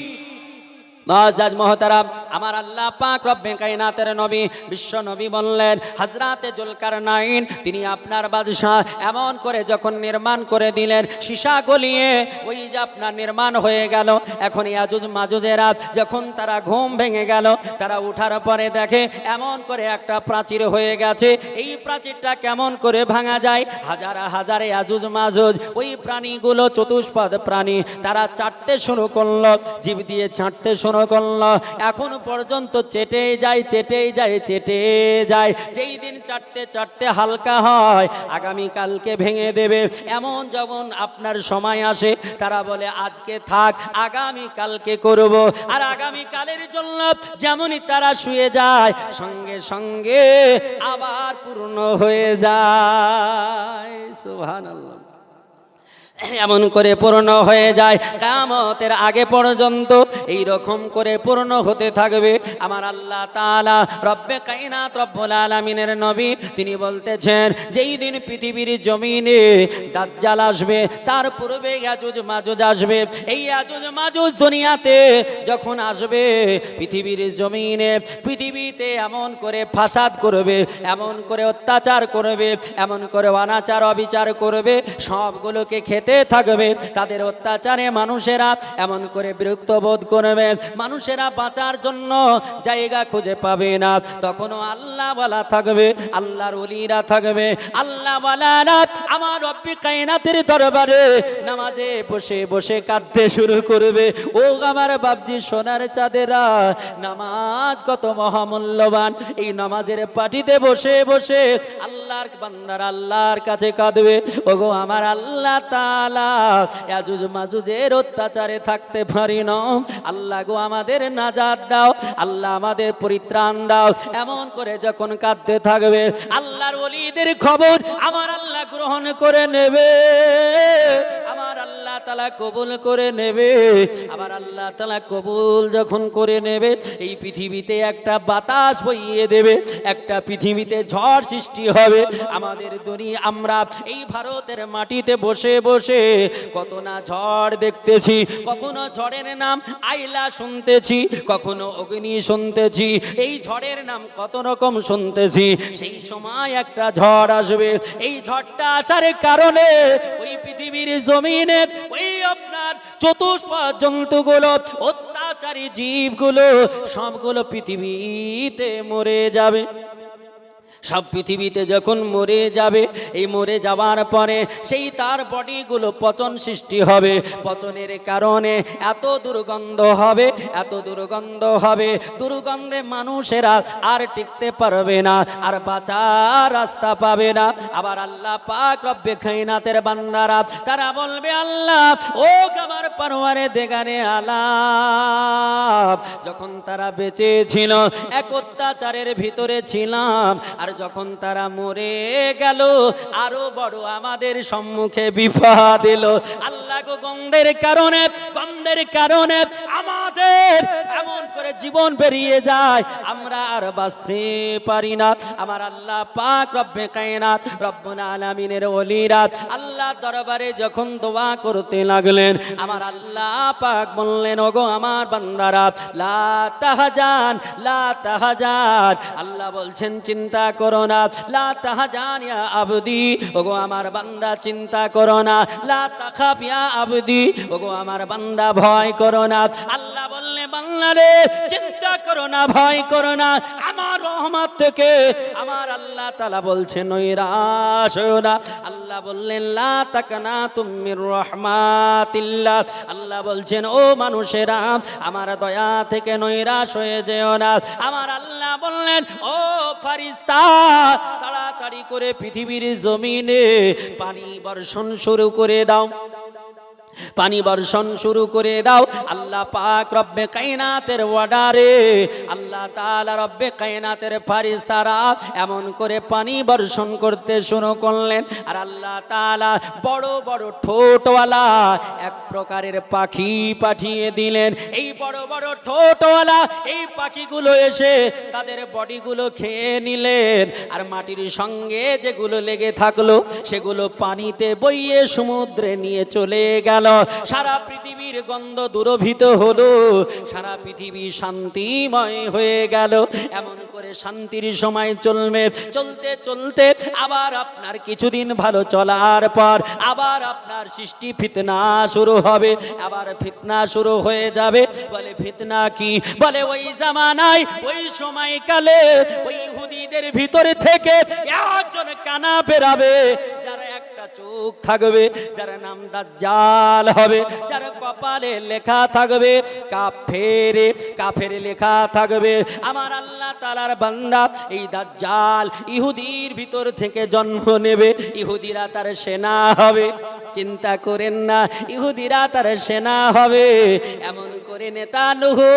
মুআজ্জাজ মোহতারাম, আমার আল্লাহ পাক রব্বে কায়নাতের নবী, বিশ্ব নবী বললেন হযরতে জুলকারনাইন তিনি আপনার বাদশাহ এমন করে যখন নির্মাণ করে দিলেন, সীসা গলিয়ে ওই যে আপনার নির্মাণ হয়ে গেল। এখন ইয়াজুজ মাজুজেরা যখন তারা ঘুম ভেঙে গেল, তারা উঠার পরে দেখে এমন করে একটা প্রাচীর হয়ে গেছে। এই প্রাচীরটা কেমন করে ভাঙা যায়? হাজারে হাজারে ইয়াজুজ মাজুজ ওই প্রাণীগুলো, চতুষ্পদ প্রাণী, তারা চাটতে শুরু করলো, জিভ দিয়ে চাটতে শুরু করলো। এখন পর্যন্ত চেটে যায়, চেটে যায়, চেটে যায়। যেই দিন চাটতে চাটতে হালকা হয়, আগামী কালকে ভেঙে দেবে। এমন যখন আপনার সময় আসে, তারা বলে আজকে থাক, আগামী কালকে করব। আর আগামী কালের জন্য যেমনই তারা শুয়ে যায়, সঙ্গে সঙ্গে আবার পূর্ণ হয়ে যায়। সুবহানাল্লাহ। এমন করে পূর্ণ হয়ে যায় কিয়ামতের আগে পর্যন্ত এই রকম করে পূর্ণ হতে থাকবে। আমার আল্লাহ তাআলা রব্বে কায়নাত রব্বুল আলামিনের নবী তিনি বলতেছেন, যেই দিন পৃথিবীর জমিনে দাজ্জাল আসবে, তার পূর্বে ইয়াজুজ মাজুজ আসবে। এই ইয়াজুজ মাজুজ দুনিয়াতে যখন আসবে, পৃথিবীর জমিনে পৃথিবীতে এমন করে ফাসাদ করবে, এমন করে অত্যাচার করবে, এমন করে অনাচার অবিচার করবে, সবগুলোকে খেতে থাকবে। তাদের অত্যাচারে মানুষেরা এমন করে বিরক্ত বোধ করবে, মানুষেরা বাঁচার জন্য জায়গা খুঁজে পাবে না। তখনও আল্লাহ ওয়ালা থাকবে, আল্লাহর ওলিরা থাকবে। আল্লাহ ওয়ালারা আমার রব্বে কায়নাতের দরবারে নামাজে বসে বসে কাঁদতে শুরু করবে। ও আমার বাপজি সোনার চাঁদেরা, নামাজ কত মহামূল্যবান। এই নামাজের পাটিতে বসে বসে আল্লাহর বান্দারা আল্লাহর কাছে কাঁদবে, ওগো আমার আল্লাহ তাআলা, ইয়াজুজ মাজুজের অত্যাচারে থাকতে পারি না, আল্লাহ গো আমাদের নাজাত দাও, আল্লাহ আমাদের পরিত্রাণ দাও। এমন করে যখন কাঁদতে থাকবে, আল্লাহর ওলিদের খবর আমার আল্লাহ গ্রহণ করে নেবে, আমার আল্লাহ তাআলা কবুল করে নেবে। আমার আল্লাহ তাআলা কবুল যখন করে নেবে, এই পৃথিবীতে একটা বাতাস বইয়ে দেবে, একটা পৃথিবীতে ঝড় সৃষ্টি হবে। আমাদের দুনিয়া, আমরা এই ভারতের মাটিতে বসে বসে কত না ঝড় দেখতেছি। কখনো ঝড়ের নাম আইলা শুনতেছি, কখনো অগ্নি শুনতেছি, এই ঝড়ের নাম কত রকম শুনতেছি। সেই সময় একটা ঝড় আসবে, এই ঝড়টা আসার কারণে ওই পৃথিবীর জমিনে ওই আপনার চতুষ্পদ জন্তুগুলো, অত্যাচারী জীবগুলো সবগুলো পৃথিবীতে মরে যাবে। সব পৃথিবীতে যখন মরে যাবে, এই মরে যাওয়ার পরে সেই তার বডিগুলো পচন সৃষ্টি হবে। পচনের কারণে এত দুর্গন্ধ হবে, এত দুর্গন্ধ হবে, দুর্গন্ধে মানুষেরা আর টিকতে পারবে না, আর বাঁচার রাস্তা পাবে না। আবার আল্লাহ পাক রব্বে কায়নাতের বান্দারা তারা বলবে, আল্লাহ ও আমার পরওয়ারে দেগারে আলাপ, যখন তারা বেঁচে ছিল এক অত্যাচারের ভিতরে ছিলাম, আর যখন তারা মরে গেল আরো বড় আমাদের সম্মুখে বিপদ এলো। আল্লাহ গো, গন্ধের কারণে আমার আমাদের এমন করে জীবন বেরিয়ে যায়, আমরা আর বাঁচতে পারি না। আমার আল্লাহ পাক রব্বে কায়নাত রব্বুল আলামিনের ওলিরা আল্লাহ দরবারে যখন দোয়া করতে লাগলেন, আমার আল্লাহ পাক বললেন, ওগো আমার বান্দারা, লা তাহজান লা তাহজান, আল্লাহ বলছেন চিন্তা করো না, লা তাহজান ইয়া আবদি, ওগো আমার বান্দা চিন্তা করো না, লা তাখাফ ইয়া আবদি, ওগো আমার বান্দা ভয় করো না। আল্লাহ বললেন, বান্দা রে চিন্তা করো না, ভয় করো না, আমার রহমত থেকে আমার আল্লাহ তাআলা বলছেন নৈরাশ হয়ো না। আল্লাহ বললেন, লা তাকনাতুম মির রাহমাতিল্লাহ, আল্লাহ বলছেন ও মানুষেরা আমার দয়া থেকে নৈরাশ হয়ে যেও না। আমার আল্লাহ বললেন, ও ফারিস্তা তাড়াতাড়ি করে পৃথিবীর জমিনে পানি বর্ষণ শুরু করে দাও, পানি বর্ষণ শুরু করে দাও। আল্লাহ পাক রব্বে কায়নাতের অর্ডারে আল্লাহ তাআলা রব্বে কায়নাতের ফারিস্তারা এমন করে পানি বর্ষণ করতে শুরু করলেন। আর আল্লাহ তাআলা বড় বড় ঠোঁটওয়ালা এক প্রকারের পাখি পাঠিয়ে দিলেন। এই বড় বড় ঠোঁটওয়ালা এই পাখিগুলো এসে তাদের বডিগুলো খেয়ে নিলেন, আর মাটির সঙ্গে যেগুলো লেগে থাকলো সেগুলো পানিতে বইয়ে সমুদ্রে নিয়ে চলে গেল। সারা পৃথিবীর গন্ধ দুরভিত হলো, সারা পৃথিবী শান্তিময় হয়ে গেল। এমন করে শান্তির সময় চলবে, চলতে চলতে আবার আপনার কিছুদিন ভালো চলার পর আবার আপনার সৃষ্টি ফিতনা শুরু হবে, আবার ফিতনা শুরু হয়ে যাবে। বলে ফিতনা কি? বলে ওই জামানায় ওই সময়কালে ওই ইহুদিদের ভিতরে থেকে একজন কানা বেরাবে, যারা একটা চোখ থাকবে, যার নাম দাজ্জাল হবে, যার কপালে লেখা থাকবে কাফেরে, কাফেরে লেখা থাকবে। আমার আল্লাহ তাআলার বান্দা এই দাজ্জাল ইহুদির ভিতর থেকে জন্ম নেবে, ইহুদিরা তার সেনা হবে। চিন্তা করেন না, ইহুদিরা তার সেনা হবে। এমন করে নেতানুহু,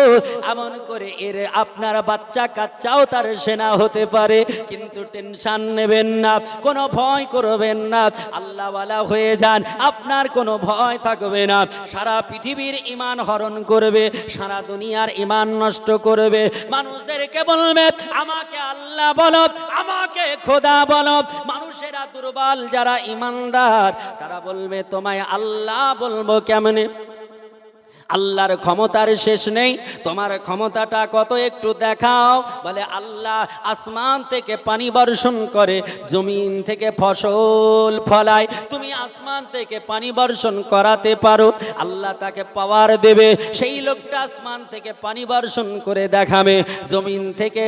এমন করে এর আপনার বাচ্চা কাচ্চাও তার সেনা হতে পারে। কিন্তু টেনশন নেবেন না, কোনো ভয় করবেন না, আল্লাহওয়ালা হয়ে যান, আপনার কোনো ভয় থাকবে না। সারা পৃথিবীর ঈমান হরণ করবে, সারা দুনিয়ার ঈমান নষ্ট করবে। মানুষদেরকে বলবে আমাকে আল্লাহ বলো, আমাকে খোদা বলো। মানুষেরা দুর্বল, যারা ঈমানদার তারা বলবে তোমায় আল্লাহ বলবো কেমনে? আল্লাহর ক্ষমতার শেষ নেই, তোমার ক্ষমতাটা কত একটু দেখাও। বলে আল্লাহ আসমান থেকে পানি বর্ষণ করে, জমিন থেকে ফসল ফলায়, তুমি আসমান থেকে পানি বর্ষণ করাতে পারো, আল্লাহ তাকে পাওয়ার দেবে। সেই লোকটা আসমান থেকে পানি বর্ষণ করে দেখাবে, জমিন থেকে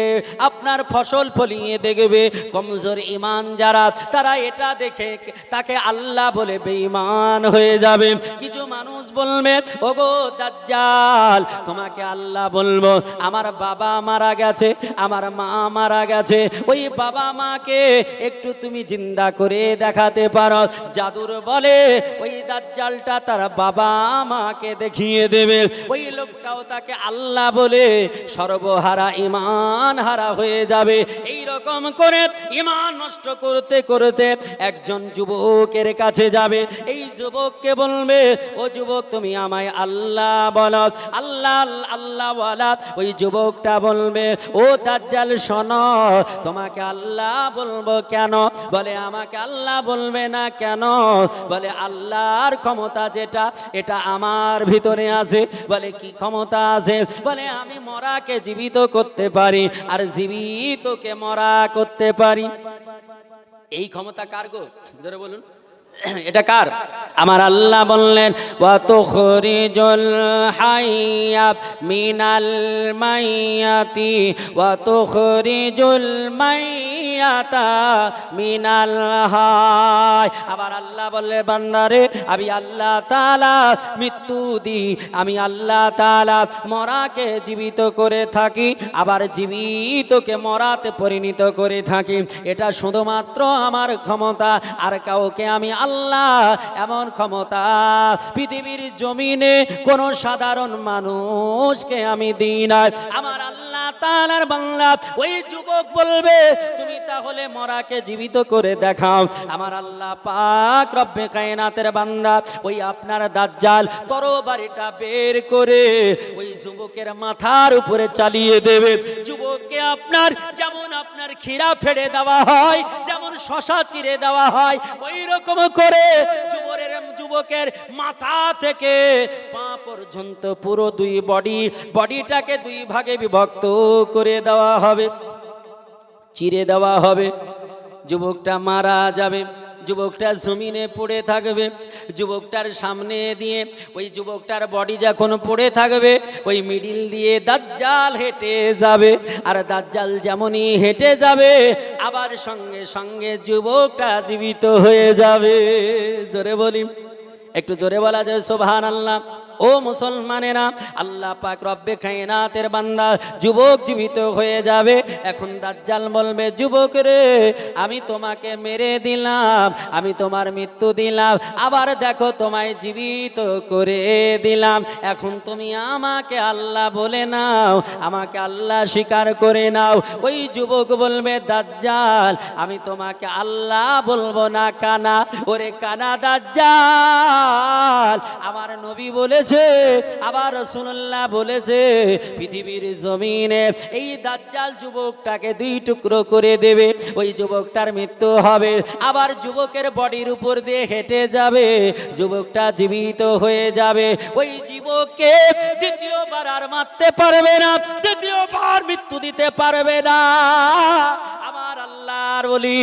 আপনার ফসল ফলিয়ে দেখবে। কমজোর ঈমান যারা, তারা এটা দেখে তাকে আল্লাহ বলে বেঈমান হয়ে যাবে। কিছু মানুষ বলবে ওগো দাজ্জাল তোমাকে আল্লাহ বলবো, আমার বাবা মারা গেছে, আমার মা মারা গেছে, ওই বাবা মাকে একটু তুমি জিন্দা করে দেখাতে পারো। জাদুর বলে ওই দাজ্জালটা তার বাবা মাকে দেখিয়ে দেবে। ওই লোকটাও তাকে আল্লাহ বলে সর্বহারা ঈমান হারা হয়ে যাবে। এই রকম করে ঈমান নষ্ট করতে করতে একজন যুবকের কাছে যাবে। এই যুবককে বলবে ও যুবক তুমি আমায় আল্লাহ বলো, আল্লাহ আল্লাহ ওয়ালা। ওই যুবকটা বলবে ও দাজ্জাল শোনো, তোমাকে আল্লাহ বলবো কেন? বলে আমাকে আল্লাহ বলবে না কেন? বলে আল্লাহর ক্ষমতা যেটা এটা আমার ভিতরে আছে। বলে কি ক্ষমতা আছে? বলে আমি মরাকে জীবিত করতে পারি আর জীবিতকে মরা করতে পারি। এই ক্ষমতা কার গো? জোরে বলুন, এটা কার? আমার আল্লাহ বললেন ওয়া তুখরিজুল হাইয়া মিনাল মাইয়াতি ওয়া তুখরিজুল মাইয়াতা মিনাল হায়। আবার আল্লাহ বললেন বান্দারে আমি আল্লাহ তাআলা মৃত্যু দিই, আমি আল্লাহ তাআলা মরাকে জীবিত করে থাকি, আবার জীবিতকে মরাতে পরিণত করে থাকি। এটা শুধুমাত্র আমার ক্ষমতা, আর কাউকে আমি আল্লাহ এমন ক্ষমতা পৃথিবীর জমিনে কোন সাধারণ মানুষকে আমি দিই না। আমার আল্লাহ তাআলার বান্দা ওই যুবক বলবে তুমি তাহলে মরাকে জীবিত করে দেখাও। আমার আল্লাহ পাক রব্বে কায়নাতের বান্দা ওই আপনার দাজ্জাল তরবারিটা বের করে ওই যুবকের মাথার উপরে চালিয়ে দেবে। যুবককে আপনার যেমন আপনার খিরা ফেড়ে দেওয়া হয়, যেমন শশা চিরে দেওয়া হয়, ওই রকম করে যুবকের মাথা থেকে পা পর্যন্ত পুরো দুই বডিটাকে দুই ভাগে বিভক্ত করে দেওয়া হবে, চিরে দেওয়া হবে। যুবকটা মারা যাবে, যুবকটা জমিনে পড়ে থাকবে। যুবকটার সামনে দিয়ে ওই যুবকটার বডি যখন পড়ে থাকবে, ওই মিডিল দিয়ে দাজ্জাল হেঁটে যাবে। আর দাজ্জাল যেমনই হেঁটে যাবে, আবার সঙ্গে সঙ্গে যুবকটা জীবিত হয়ে যাবে। জোরে বলি, একটু জোরে বলা যায় সুবহানাল্লাহ। ও মুসলমানেরা, আল্লাহ পাক রব্বে কায়নাতের বান্দা যুবক জীবিত হয়ে যাবে। এখন দাজ্জাল বলবে, যুবক রে, আমি তোমাকে মেরে দিলাম, আমি তোমার মৃত্যু দিলাম, আবার দেখো তোমায় জীবিত করে দিলাম। এখন তুমি আমাকে আল্লাহ বলে নাও, আমাকে আল্লাহ স্বীকার করে নাও। ওই যুবক বলবে, দাজ্জাল, আমি তোমাকে আল্লাহ বলবো না কানা। ওরে কানা দাজ্জাল, আমার নবী বলে, আবার রাসূলুল্লাহ বলেছে, পৃথিবীর জমিনে এই দাজ্জাল যুবকটাকে দুই টুকরো করে দেবে। ওই যুবকটার মৃত্যু হবে, আবার যুবকের বডির উপর দিয়ে হেঁটে যাবে, যুবকটা জীবিত হয়ে যাবে। ওই যুবককে দ্বিতীয়বার আর মারতে পারবে না, দ্বিতীয়বার মৃত্যু দিতে পারবে না। আমার আল্লাহর ওলি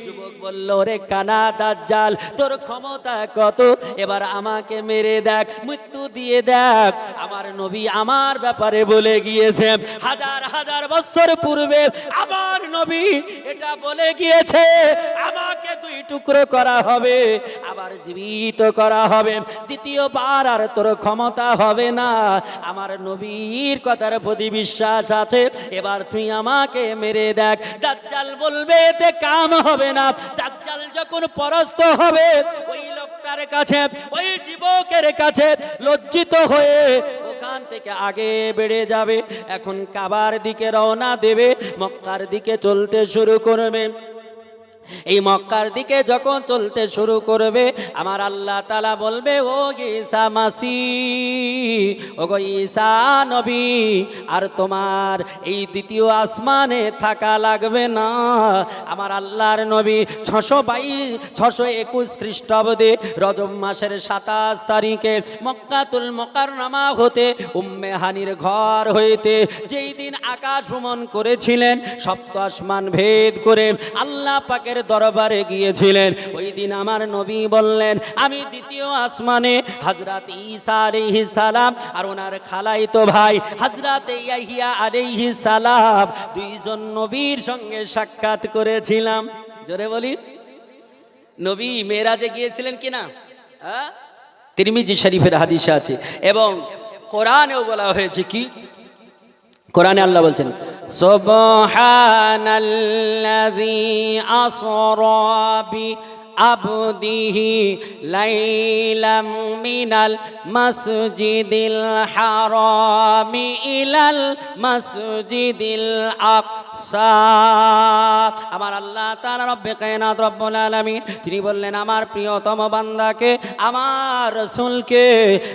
যুবক বলল, রে কানা দাজ্জাল, তোর ক্ষমতা কত, এবার আমাকে মেরে দেখ, মৃত্যু দিয়ে দেখ। আমার নবী আমার ব্যাপারে বলে গিয়েছে, হাজার হাজার বছর পূর্বে আমার নবী এটা বলে গিয়েছে, আমাকে দুই টুকরো করা হবে, আবার জীবিত করা হবে, দ্বিতীয়বার আর তোর ক্ষমতা হবে না। আমার নবীর কথার প্রতি বিশ্বাস আছে, এবার তুই আমাকে মেরে দেখ। দাজ্জাল বলবে, এতে কাম হবে না। দাজ্জাল যখন পরাস্ত হবে, ওই লোকটার কাছে, ওই যুবকের কাছে লজ্জিত হয়ে ওখান থেকে আগে বেড়ে যাবে। এখন কাবার দিকে রওনা দেবে, মক্কার দিকে চলতে শুরু করবে। এই মক্কার দিকে যখন চলতে শুরু করবে, আমার আল্লাহ তাআলা বলবে, ও ঈসা মাসিহ, ও গো ঈসা নবী, আর তোমার এই দ্বিতীয় আসমানে থাকা লাগবে না। আমার আল্লাহর নবী 621 খ্রিস্টাব্দে রজব মাসের 27 তারিখে মক্কাতুল মুকাররমা হতে উম্মে হানির ঘর হইতে যেই দিন আকাশ ভ্রমণ করেছিলেন, সপ্ত আসমান ভেদ করে আল্লাহ পাকের দরবারে গিয়েছিলেন। ওই দিন আমার নবী বললেন, আমি দ্বিতীয় আসমানে হযরত ঈসা আলাইহিস সালাম আর ওনার খালাতো ভাই হযরত ইয়াহইয়া আলাইহিস সালাম দুইজন নবীর সঙ্গে সাক্ষাৎ করেছিলাম। জোরে বলি, নবী মেরাজে গিয়েছিলেন কিনা? তিরমিজি শরীফের হাদিসে আছে, এবং কোরআনেও বলা হয়েছে কি, কোরআনে আল্লাহ বলছেন, সুবহানাল্লাযী আসরা বি আবদিহি লাইলাম মিনাল মাসজিদিল হারামি ইলাল মাসজিদিল আকসা। আমার আল্লাহ তাআলা রব্বে কায়নাত রব্বুল আলামিন তিনি বললেন, আমার প্রিয়তম বান্দাকে, আমার রাসূলকে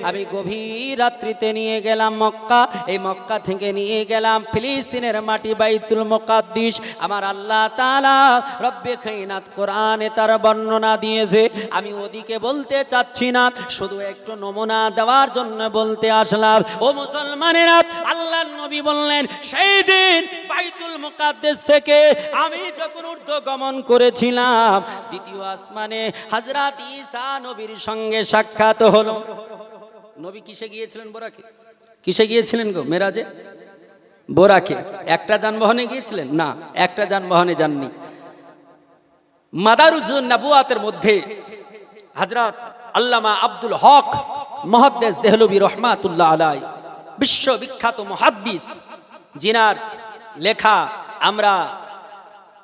আমি গভীর রাত্রিতে নিয়ে গেলাম মক্কা, এই মক্কা থেকে নিয়ে গেলাম ফিলিস্তিনের মাটি বাইতুল মুকাদ্দিস। আমার আল্লাহ তাআলা রব্বে কায়নাত কোরআনে তার বর্ণনা দিয়েছে, আমি ওদিকে বলতে চাচ্ছি না, শুধু একটু নমুনা দেওয়ার জন্য বলতে আসলাম। ও মুসলমানেরা, আল্লাহর নবী বললেন, সেই দিন বাইতুল মুকাদ্দাস থেকে আমি যখন ঊর্ধ্বগমন করেছিলাম, দ্বিতীয় আসমানে হযরত ঈসা নবীর সঙ্গে সাক্ষাৎ হলো। নবী কিসে গিয়েছিলেন? বোরাকে। কিসে গিয়েছিলেন গো মেরাজে? বোরাকে। একটা যানবাহনে গিয়েছিলেন? না, একটা যানবাহনে যাননি। মাদারুজুন নবুয়াতের মধ্যে হযরত আল্লামা আব্দুল হক মুহাদ্দিস দেহলভী রহমাতুল্লাহ আলাইহি, বিশ্ববিখ্যাত মুহাদ্দিস, জিনার লেখা আমরা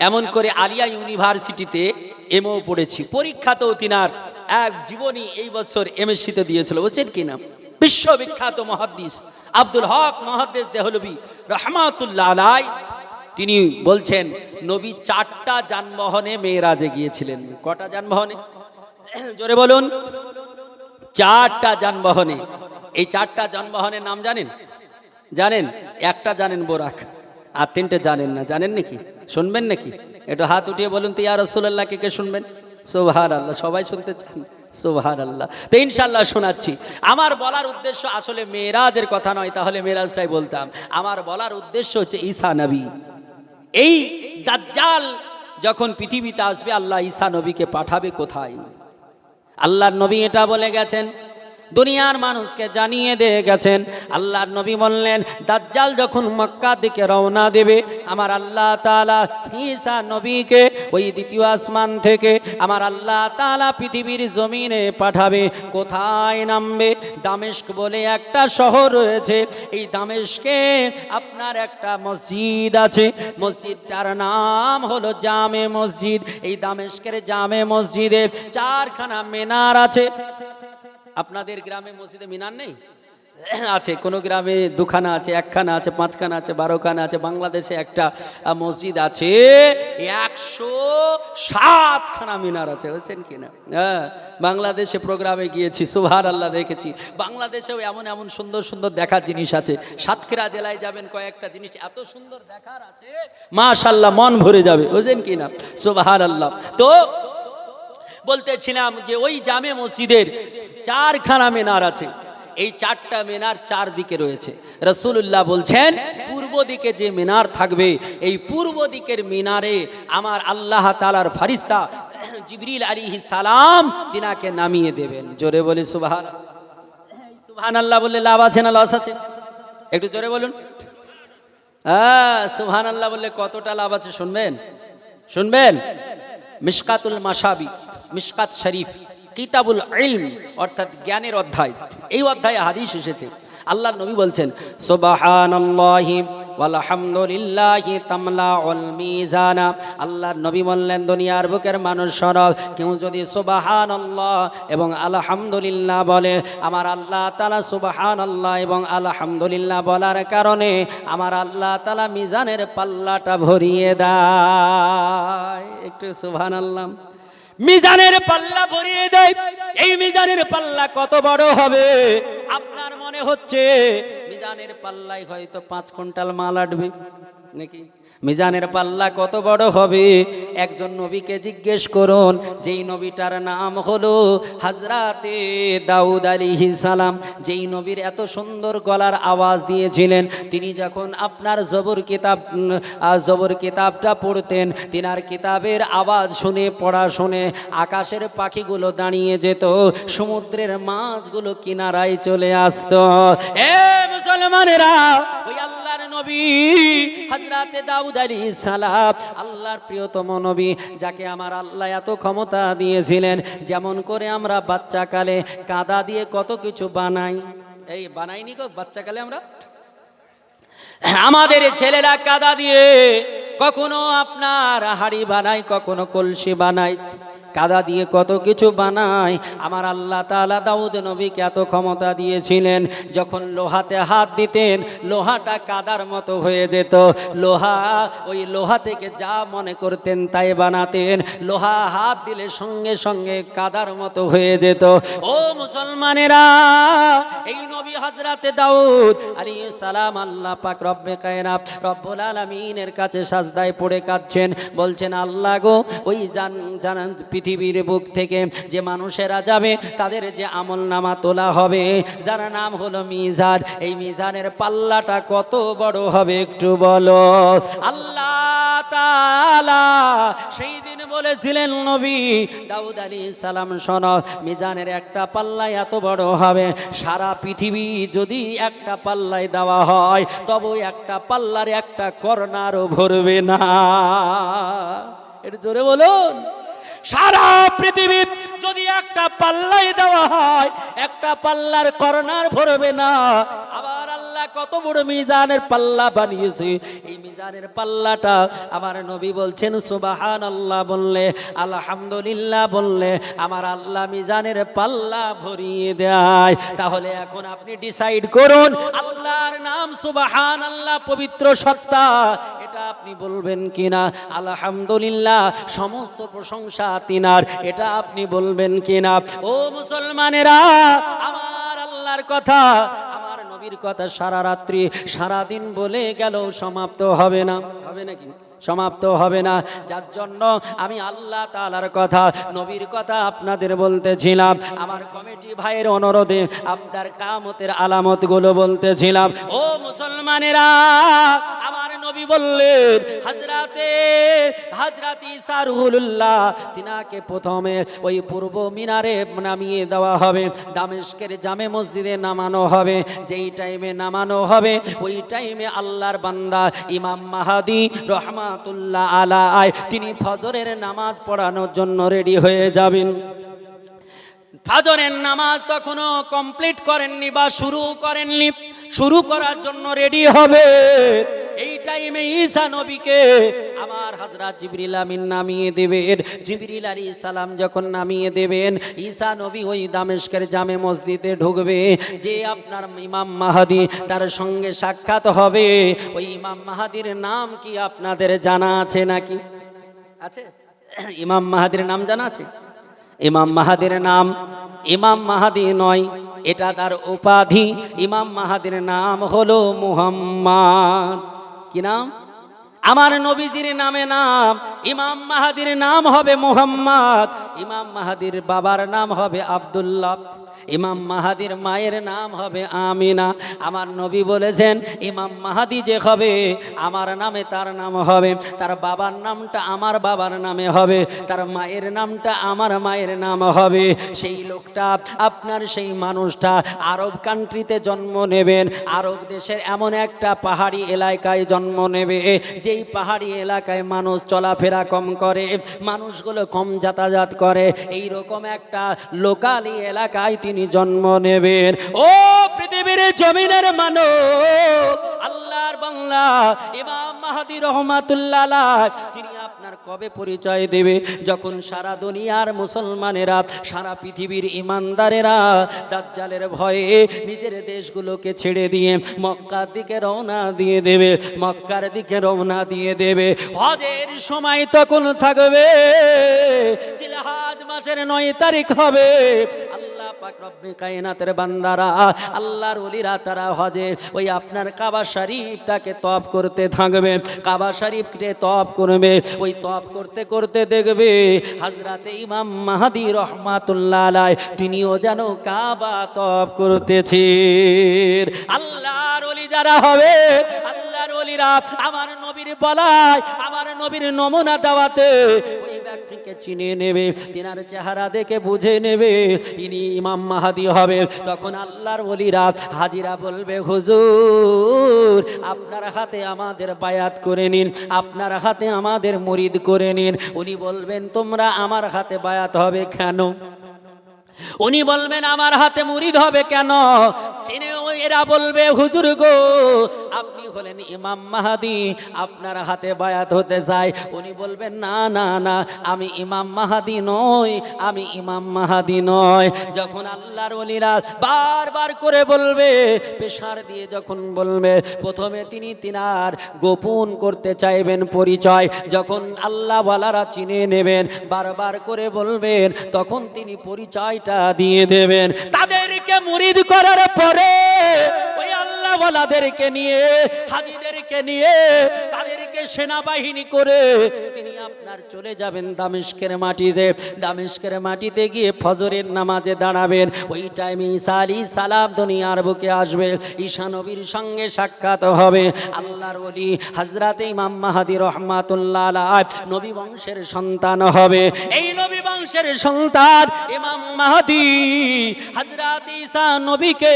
এমন করে আলিয়া ইউনিভার্সিটিতে এমও পড়েছি, পরীক্ষাতেও তিনার এক জীবনী এই বছর এমএসসিতে দিয়েছিল, বুঝছেন কি না? বিশ্ববিখ্যাত মুহাদ্দিস আব্দুল হক মুহাদ্দিস দেহলভী রহমাতুল্লাহ আলাইহি তিনি বলছেন নবী 4টা যানবাহনে মেরাজে গিয়েছিলেন। কটা যানবাহনে? জোরে বলুন। 4টা যানবাহনে। এই 4টা যানবাহনের নাম জানেন? জানেন? একটা জানেন বোরাক, আর 3টে জানেন না। জানেন নাকি? শুনবেন নাকি? একটু হাত উঠিয়ে বলুন তো, ইয়া রাসূলুল্লাহ, কে কে শুনবেন? সুবহানাল্লাহ, সবাই শুনতে চান? সুবহানাল্লাহ। তো ইনশাআল্লাহ শোনাচ্ছি। আমার বলার উদ্দেশ্য আসলে মেরাজের কথা নয়, তাহলে মেরাজটাই বলতাম। আমার বলার উদ্দেশ্য হচ্ছে ঈসা নবী। এই দাজ্জাল যখন পৃথিবীতে আসবে, আল্লাহ ঈসা নবীকে পাঠাবে কোথায়? আল্লাহর নবী এটা বলে গেছেন, দুনিয়ার মানুষকে জানিয়ে দিয়ে গেছেন। আল্লাহর নবী বললেন, দাজ্জাল যখন মক্কা দিকে রওনা দেবে, আমার আল্লাহ তাআলা ঈসা নবীকে ওই দ্বিতীয় আসমান থেকে আমার আল্লাহ তাআলা পৃথিবীর জমিনে পাঠাবে। কোথায় নামবে? দামেস্ক বলে একটা শহর রয়েছে। এই দামেস্কে আপনার একটা মসজিদ আছে, মসজিদটার নাম হলো জামে মসজিদ। এই দামেস্কের জামে মসজিদে 4খানা মিনার আছে। আপনাদের গ্রামে মসজিদে মিনার নেই? আছে। কোনো গ্রামে 2খানা আছে, 1খানা আছে, 5খানা আছে, 12খানা আছে। বাংলাদেশে একটা মসজিদ আছে 107খানা মিনার আছে, বুঝছেন কিনা? হ্যাঁ, বাংলাদেশে প্রোগ্রামে গিয়েছি, সুবহানাল্লাহ, দেখেছি। বাংলাদেশেও এমন এমন সুন্দর সুন্দর দেখার জিনিস আছে। সাতক্ষীরা জেলায় যাবেন, কয়েকটা জিনিস এত সুন্দর দেখার আছে, মাশাআল্লাহ, মন ভরে যাবে, বুঝছেন কিনা? সুবহানাল্লাহ। তো বলতেছিলাম যে ওই জামে মসজিদের 4খানা মিনার আছে। এই 4টা মিনার 4 দিকে রয়েছে। রাসূলুল্লাহ বলছেন, পূর্ব দিকে যে মিনার থাকবে, এই পূর্ব দিকের মিনারে আমার আল্লাহ তাআলার ফেরেশতা জিবরিল আলাইহিস সালাম তিনাকে নামিয়ে দেবেন। জোরে বলি সুবহানাল্লাহ। সুবহানাল্লাহ বললে লাভ আছে না লস আছে? একটু জোরে বলুন। হ্যাঁ, সুবহানাল্লাহ বললে কতটা লাভ আছে শুনবেন? শুনবেন? মিশকাতুল মাসাবি, মিশকাত শরীফ, কিতাবুল ইলম, অর্থাৎ জ্ঞানের অধ্যায়। এই অধ্যায়ে হাদিস এসেছে, আল্লাহর নবী বলছেন, সুবহানাল্লাহি ওয়ালহামদুলিল্লাহি তামলাউল মিজানা। আল্লাহর নবী বললেন, দুনিয়ার বুকের মানুষ শোনো, কেউ যদি সুবহানাল্লাহ এবং আলহামদুলিল্লাহ বলে, আমার আল্লাহ তাআলা সুবহানাল্লাহ এবং আলহামদুলিল্লাহ বলার কারণে আমার আল্লাহ তাআলা মিজানের পাল্লাটা ভরিয়ে দেয়। একটু সুবহানাল্লাহ। মিজানের পাল্লা ভরিয়ে দেয়। এই মিজানের পাল্লা কত বড় হবে? আপনার মনে হচ্ছে মিজানের পাল্লাই হয়তো 5 কুইন্টাল মাল আটবে নাকি? মিজানের পাল্লা কত বড় হবে? একজন নবীকে জিজ্ঞেস করুন, যেই নবীটার নাম হলো হযরতে দাউদ আলাইহিস সালাম, যেই নবীর এত সুন্দর গলার আওয়াজ দিয়েছিলেন, তিনি যখন আপনার জবর কিতাবটা পড়তেন, তিনার কিতাবের আওয়াজ শুনে, পড়া শুনে আকাশের পাখিগুলো দাঁড়িয়ে যেত, সমুদ্রের মাছগুলো কিনারায় চলে আসতো। এ মুসলমানেরা, ওই আল্লাহর নবী হযরতে দাউদ আলাইহিস সালাম, আল্লাহর প্রিয়তম নবী, যাকে আমার আল্লাহ এত ক্ষমতা দিয়েছিলেন, যেমন করে আমরা বাচ্চাকালে কাদা দিয়ে কত কিছু বানাই। এই বানাইনি গো বাচ্চাকালে আমরা? আমাদের ছেলেরা কাদা দিয়ে কখনো আপনার হাড়ি বানায়, কখনো কলসি বানায়, কাদা দিয়ে কত কিছু বানায়। আমার আল্লাহ তাআলা দাউদ নবীকে এত ক্ষমতা দিয়েছিলেন, যখন লোহাতে হাত দিতেন, লোহাটা কাদার মতো হয়ে যেত। ওই লোহা থেকে যা মনে করতেন তাই বানাতেন। লোহা হাত দিলে সঙ্গে সঙ্গে কাদার মতো হয়ে যেত। ও মুসলমানেরা, এই নবী হযরতে দাউদ আলাইহিস সালাম, আল্লাহ পাক রব্বে কায়নাত রব্বুল আলামিনের কাছে সাজদায় পড়ে কাঁদছেন, বলছেন, আল্লাহ গো, ওই জানান পৃথিবীর বুক থেকে যে মানুষেরা যাবে, তাদের যে আমল নামা তোলা হবে, যার নাম হলো মিজান, এই মিজানের পাল্লাটা কত বড় হবে একটু বলো। আল্লাহ তাআলা সেই দিন বলেছিলেন, নবী দাউদ আলাইহিস সালাম, শোনো, মিজানের একটা পাল্লা এত বড় হবে, সারা পৃথিবী যদি একটা পাল্লায় দেওয়া হয়, তবে একটা পাল্লার একটা কর্নারও ভরবে না। এটা জোরে বলুন। সারা পৃথিবী যদি একটা পাল্লাই দেওয়া হয়, একটা পাল্লার কর্নার ভরবে না। আবার আল্লাহ আল্লাহ কত বড় মিজানের পাল্লা বানিয়েছে। এই মিজানের পাল্লাটা আমার নবী বলছেন সুবহানাল্লাহ বললে, আলহামদুলিল্লাহ বললে আমার আল্লাহ মিজানের পাল্লা ভরিয়ে দেয়। তাহলে এখন আপনি ডিসাইড করুন, আল্লাহর নাম সুবহানাল্লাহ পবিত্র সত্তা, এটা আপনি বলবেন কিনা? আলহামদুলিল্লাহ সমস্ত প্রশংসা তিনার, এটা আপনি বলবেন কিনা? ও মুসলমানেরা, আমার আল্লাহর কথা, আমার নবীর কথা সারা রাত্রি সারা দিন বলে গেল সমাপ্ত হবে না। হবে নাকি? সমাপ্ত হবে না। যার জন্য আমি আল্লাহ তাআলার কথা, নবীর কথা আপনাদের বলতেছিলাম। আমার কমিটি ভাইয়ের অনুরোধে আপনার কিয়ামতের আলামতগুলো বলতেছিলাম। ও মুসলমানেরা, আমার নবী বললেন হযরত ঈসা রুহুল্লাহ তিনাকে প্রথমে ওই পূর্ব মিনারে নামিয়ে দেওয়া হবে, দামেস্কের জামে মসজিদে নামানো হবে। যেই টাইমে নামানো হবে ওই টাইমে আল্লাহর বান্দা ইমাম মাহদী রহমাতুল্লাহ আলাইহি তিনি ফজরের নামাজ পড়ানোর জন্য রেডি হয়ে যাবেন। ফজরের নামাজ তখনও কমপ্লিট করেননি বা শুরু করেননি, শুরু করার জন্য রেডি হবে। এই টাইমে ঈসা নবীকে আমার হযরত জিবরিল আমিন নামিয়ে দেবেন। জিবরিল আলাইহিস সালাম যখন নামিয়ে দেবেন, ঈসা নবী ওই দামেস্কের জামে মসজিদে ঢুকবে। যে আপনার ইমাম মাহদী তার সঙ্গে সাক্ষাৎ হবে। ওই ইমাম মাহদীর নাম কি আপনাদের জানা আছে নাকি? আছে? ইমাম মাহদীর নাম জানা আছে? ইমাম মাহদীর নাম ইমাম মাহদী নয়, এটা তার উপাধি। ইমাম মাহদীর নাম হলো মুহাম্মদ। কি নাম? আমার নবীজির নামে নাম, ইমাম মাহদীর নাম হবে মুহাম্মদ। ইমাম মাহদীর বাবার নাম হবে আব্দুল্লাহ, ইমাম মাহদীর মায়ের নাম হবে আমিনা। আমার নবী বলেছেন ইমাম মাহদী যে হবে আমার নামে তার নাম হবে, তার বাবার নামটা আমার বাবার নামে হবে, তার মায়ের নামটা আমার মায়ের নাম হবে। সেই লোকটা, আপনার সেই মানুষটা আরব কান্ট্রিতে জন্ম নেবেন। আরব দেশের এমন একটা পাহাড়ি এলাকায় জন্ম নেবে, যেই পাহাড়ি এলাকায় মানুষ চলাফেরা কম করে, মানুষগুলো কম যাতায়াত করে, এই রকম একটা লোকালি এলাকায় তিনি জন্ম নেবেন। ও পৃথিবীর জমিনের মানুষ, আল্লাহর বান্দা ইমাম মাহদী রহমাতুল্লাহ আলাইহি তিনি আপনার কবে পরিচয় দেবে? যখন সারা দুনিয়ার মুসলমানেরা, সারা পৃথিবীর ইমানদারেরা দাজ্জালের ভয়ে নিজের দেশগুলোকে ছেড়ে দিয়ে মক্কার দিকে রওনা দিয়ে দেবে, মক্কার দিকে রওনা দিয়ে দেবে। হজের সময় তখন থাকবে, জিলহজ মাসের 9 তারিখ হবে। আল্লাহ পাক রব্বে কায়নাতের বান্দারা, আল্লাহর ওলিরা তারা হজে ওই আপনার কাবা শরীফটাকে তওয়াফ করতে থাকবে, কাবা শরীফকে তওয়াফ করবে। ওই তওয়াফ করতে করতে দেখবে হযরতে ইমাম মাহদী রহমাতুল্লাহ আলাইহি তিনিও যেন কাবা তওয়াফ করতেছেন। আল্লাহর ওলি যারা হবে, আল্লাহর ওলিরা আমার নবীর বলায়, আমার নবীর নমুনা দেওয়াতে ওই ব্যক্তিকে চিনে নেবে, তিনার চেহারা দেখে বুঝে নেবে ইনি ইমাম মাহদী হবে। তখন আল্লাহর ওলিরা হাজিরা বলবে, হুজুর আপনার হাতে আমাদের বায়াত করে নিন, আপনার হাতে আমাদের মুরিদ করে নিন। উনি বলবেন তোমরা আমার হাতে বায়াত হবে কেন? উনি বলবেন আমার হাতে মুরিদ হবে কেন? এরা বলবে হুজুর গো আপনি হলেন ইমাম মাহদী, আপনার হাতে বায়াত হতে চাই। উনি বলবেন না না না, আমি ইমাম মাহদী নই, আমি ইমাম মাহদী নয়। যখন আল্লাহর ওলিরা বারবার করে বলবে, পেশার দিয়ে যখন বলবে, প্রথমে তিনি তিনার গোপন করতে চাইবেন পরিচয়। যখন আল্লাহ ওয়ালারা চিনে নেবেন, বারবার করে বলবেন, তখন তিনি পরিচয় দিয়ে দেবেন। তাদেরকে মুরিদ করার পরে ওই আল্লাহ ওয়ালাদেরকে নিয়ে, হাজীদেরকে নিয়ে, তাদেরকে সেনাবাহিনী করে তিনি আপনার চলে যাবেন দামেস্কের মাটিতে। দামেস্কের মাটিতে গিয়ে ফজরের নামাজে দাঁড়াবেন। ওই টাইমে ঈসা আলাইহিস সালাম দুনিয়ার বুকে আসবে, ঈসা নবীর সঙ্গে সাক্ষাৎ হবে। আল্লাহর ওলি হযরত ইমাম মাহদী রাহমাতুল্লাহ আলাইহি নবী বংশের সন্তান হবে। এই নবী বংশের সন্তান ইমাম মাহদী হযরত ঈসা নবীকে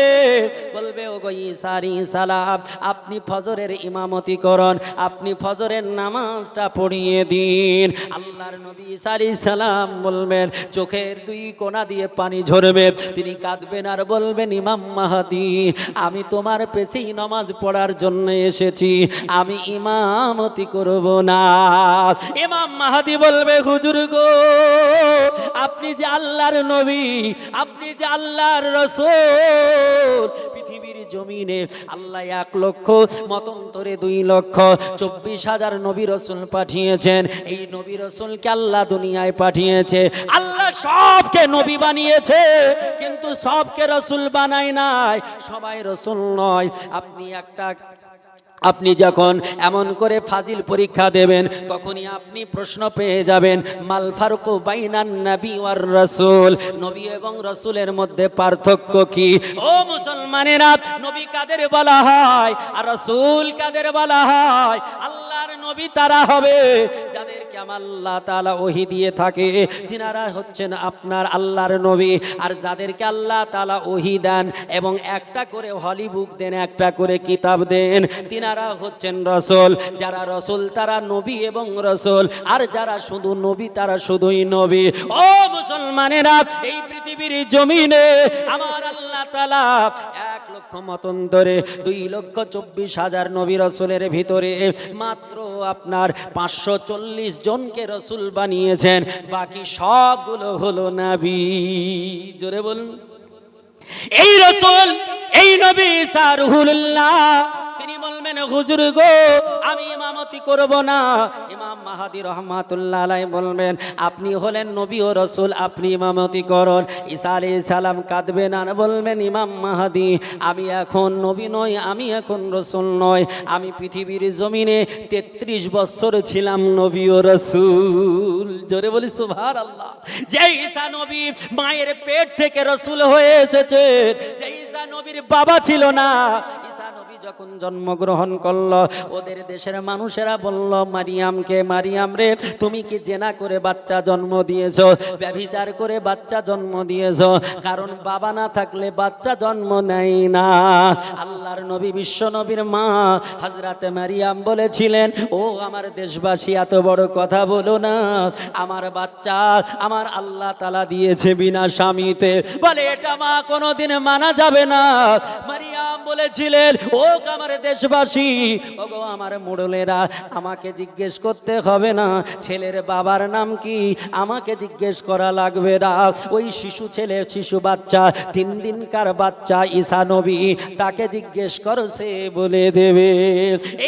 বলবে, ওগো ঈসা আলাইহিস সালাম আপনি ফজরের ইমামতি করুন, আপনি ফজরের নামাজটা পড়িয়ে দিন। আল্লাহর নবী ঈসা আলাইহিস সালাম বলবেন, চোখের দুই কোণা দিয়ে পানি ঝরবে, তিনি কাঁদবেন আর বলবেন, ইমাম মাহদী আমি তোমার পেছেই নামাজ পড়ার জন্য এসেছি, আমি ইমামতি করব না। ইমাম মাহদী বলবে, হুজুর গো আপনি যে আল্লাহর নবী, আপনি যে আল্লাহর রাসূল, পৃথিবীর জমিনে আল্লাহ 1 লক্ষ মতান্তরে 2,24,000 নবী রাসূল পাঠিয়েছেন। এই নবী রাসূলকে আল্লাহ দুনিয়ায় পাঠিয়েছে, আল্লাহ সবকে নবী বানিয়েছে, কিন্তু সবকে রাসূল বানায় নাই, সবাই রাসূল নয়। আপনি যখন এমন করে ফাজিল পরীক্ষা দেবেন, তখনই আপনি প্রশ্ন পেয়ে যাবেন, মাল ফারকু বাইনান নবী ওয়ার রাসূল, নবী এবং রাসূলের মধ্যে পার্থক্য কি? ও মুসলমানেরা, নবী কাদের বলা হয় আর রাসূল কাদের বলা হয়? আল্লাহর নবী তারা হবে যাদেরকে আল্লাহ তাআলা ওহী দিয়ে থাকে, তিনারা হচ্ছেন আপনার আল্লাহর নবী। আর যাদেরকে আল্লাহ তাআলা ওহী দেন এবং একটা করে হলি বুক দেন, একটা করে কিতাব দেন, তিনারা হচ্ছেন রাসূল। যারা রাসূল তারা নবী এবং রাসূল, আর যারা শুধু নবী তারা শুধুই নবী। ও মুসলমানেরা, এই পৃথিবীর জমিনে আমার আল্লাহ তাআলা 1 লক্ষ মতান্তরে 2,24,000 নবী রাসূলের ভিতরে মাত্র আপনার 540 জনকে রাসূল বানিয়েছেন, বাকি সবগুলো হলো নবী। জোরে বলুন, এই রাসূল, এই নবী ঈসা রুহুল্লাহ, তিনি বলবেন, হুজুর গো আমি ইমামতি করব না। ইমাম মাহদী রাহমাতুল্লাহ আলাইহি বলবেন, আপনি হলেন নবী ও রাসূল, আপনি ইমামতি করুন। ঈসা আলাইহিস সালাম কাঁদবেন আর বলবেন, ইমাম মাহদী আমি এখন নবী নই, আমি এখন রাসূল নই, আমি পৃথিবীর জমিনে 33 বছর ছিলাম নবী ও রাসূল। জোরে বলি সুবহানাল্লাহ। যে ঈসা নবী মায়ের পেট থেকে রাসূল হয়ে এসেছে, যে ঈসা নবীর বাবা ছিল না, ঈসা নবী যখন জন্মগ্রহণ করলো, ওদের দেশের মানুষেরা বলল মারিয়ামকে, মারিয়াম রে তুমি কি জেনা করে বাচ্চা জন্ম দিয়েছো, ব্যভিচার করে বাচ্চা জন্ম দিয়েছো, কারণ বাবা না থাকলে বাচ্চা জন্ম নেয় না। আল্লাহর নবী বিশ্ব নবীর মা হযরতে মারিয়াম বলেছিলেন, ও আমার দেশবাসী এত বড় কথা বলো না, আমার বাচ্চা আমার আল্লাহ তাআলা দিয়েছে বিনা স্বামীতে। বলে এটা মা কোনোদিন মানা যাবে না। মারিয়াম বলেছিলেন, ও আমার দেশবাসী, ওগো আমার মুড়লেরা, আমাকে জিজ্ঞেস করতে হবে না ছেলের বাবার নাম কি, আমাকে জিজ্ঞেস করা লাগবে না। ওই শিশু ছেলে, শিশু বাচ্চা, 3 দিনকার বাচ্চা ঈসা নবী, তাকে জিজ্ঞেস করো, সে বলে দেবে।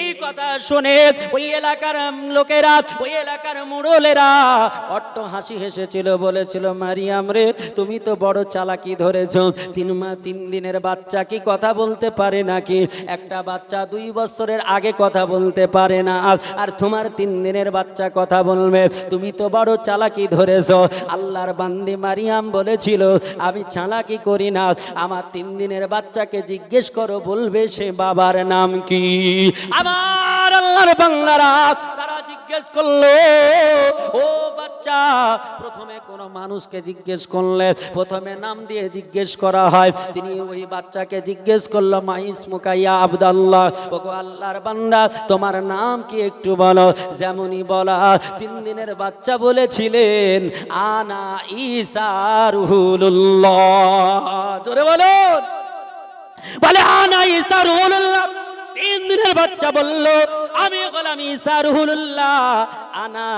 এই কথা শুনে ওই এলাকার লোকেরা, ওই এলাকার মুড়লেরা অট্ট হাসি হেসেছিল, বলেছিল, মারিয়াম রে তুমি তো বড় চালাকি ধরেছো, 3 দিনের বাচ্চা কি কথা বলতে পারে নাকি? একটা বাচ্চা 2 বছরের আগে কথা বলতে পারে না, আর তোমার 3 দিনের বাচ্চা কথা বলবে, তুমি তো বড় চালাকি ধরেছো। আল্লাহর বান্দি মারিয়াম বলেছিল, আমি চালাকি করি না, আমার 3 দিনের বাচ্চাকে জিজ্ঞেস করো, বলবে সে বাবার নাম কি। আমার আল্লাহর বান্দারা তারা জিজ্ঞেস করলো, ও বাচ্চা, প্রথমে কোন মানুষকে জিজ্ঞেস করলে প্রথমে নাম দিয়ে জিজ্ঞেস করা হয়। তিনি ওই বাচ্চাকে জিজ্ঞেস করলো, মা ইসমুকা ইয়া আব্দুল্লাহ, ওগো আল্লাহর বান্দা তোমার নাম কি একটু বলো। যেমনই বলা, 3 দিনের বাচ্চা বলেছিলেন, আনা ঈসা রুহুল্লাহ। জোরে বলুন, বলে আনা ঈসা রুহুল্লাহ। 3 দিনের বাচ্চা বলল, আমি হলাম ঈসা রুহুল্লাহ, আনা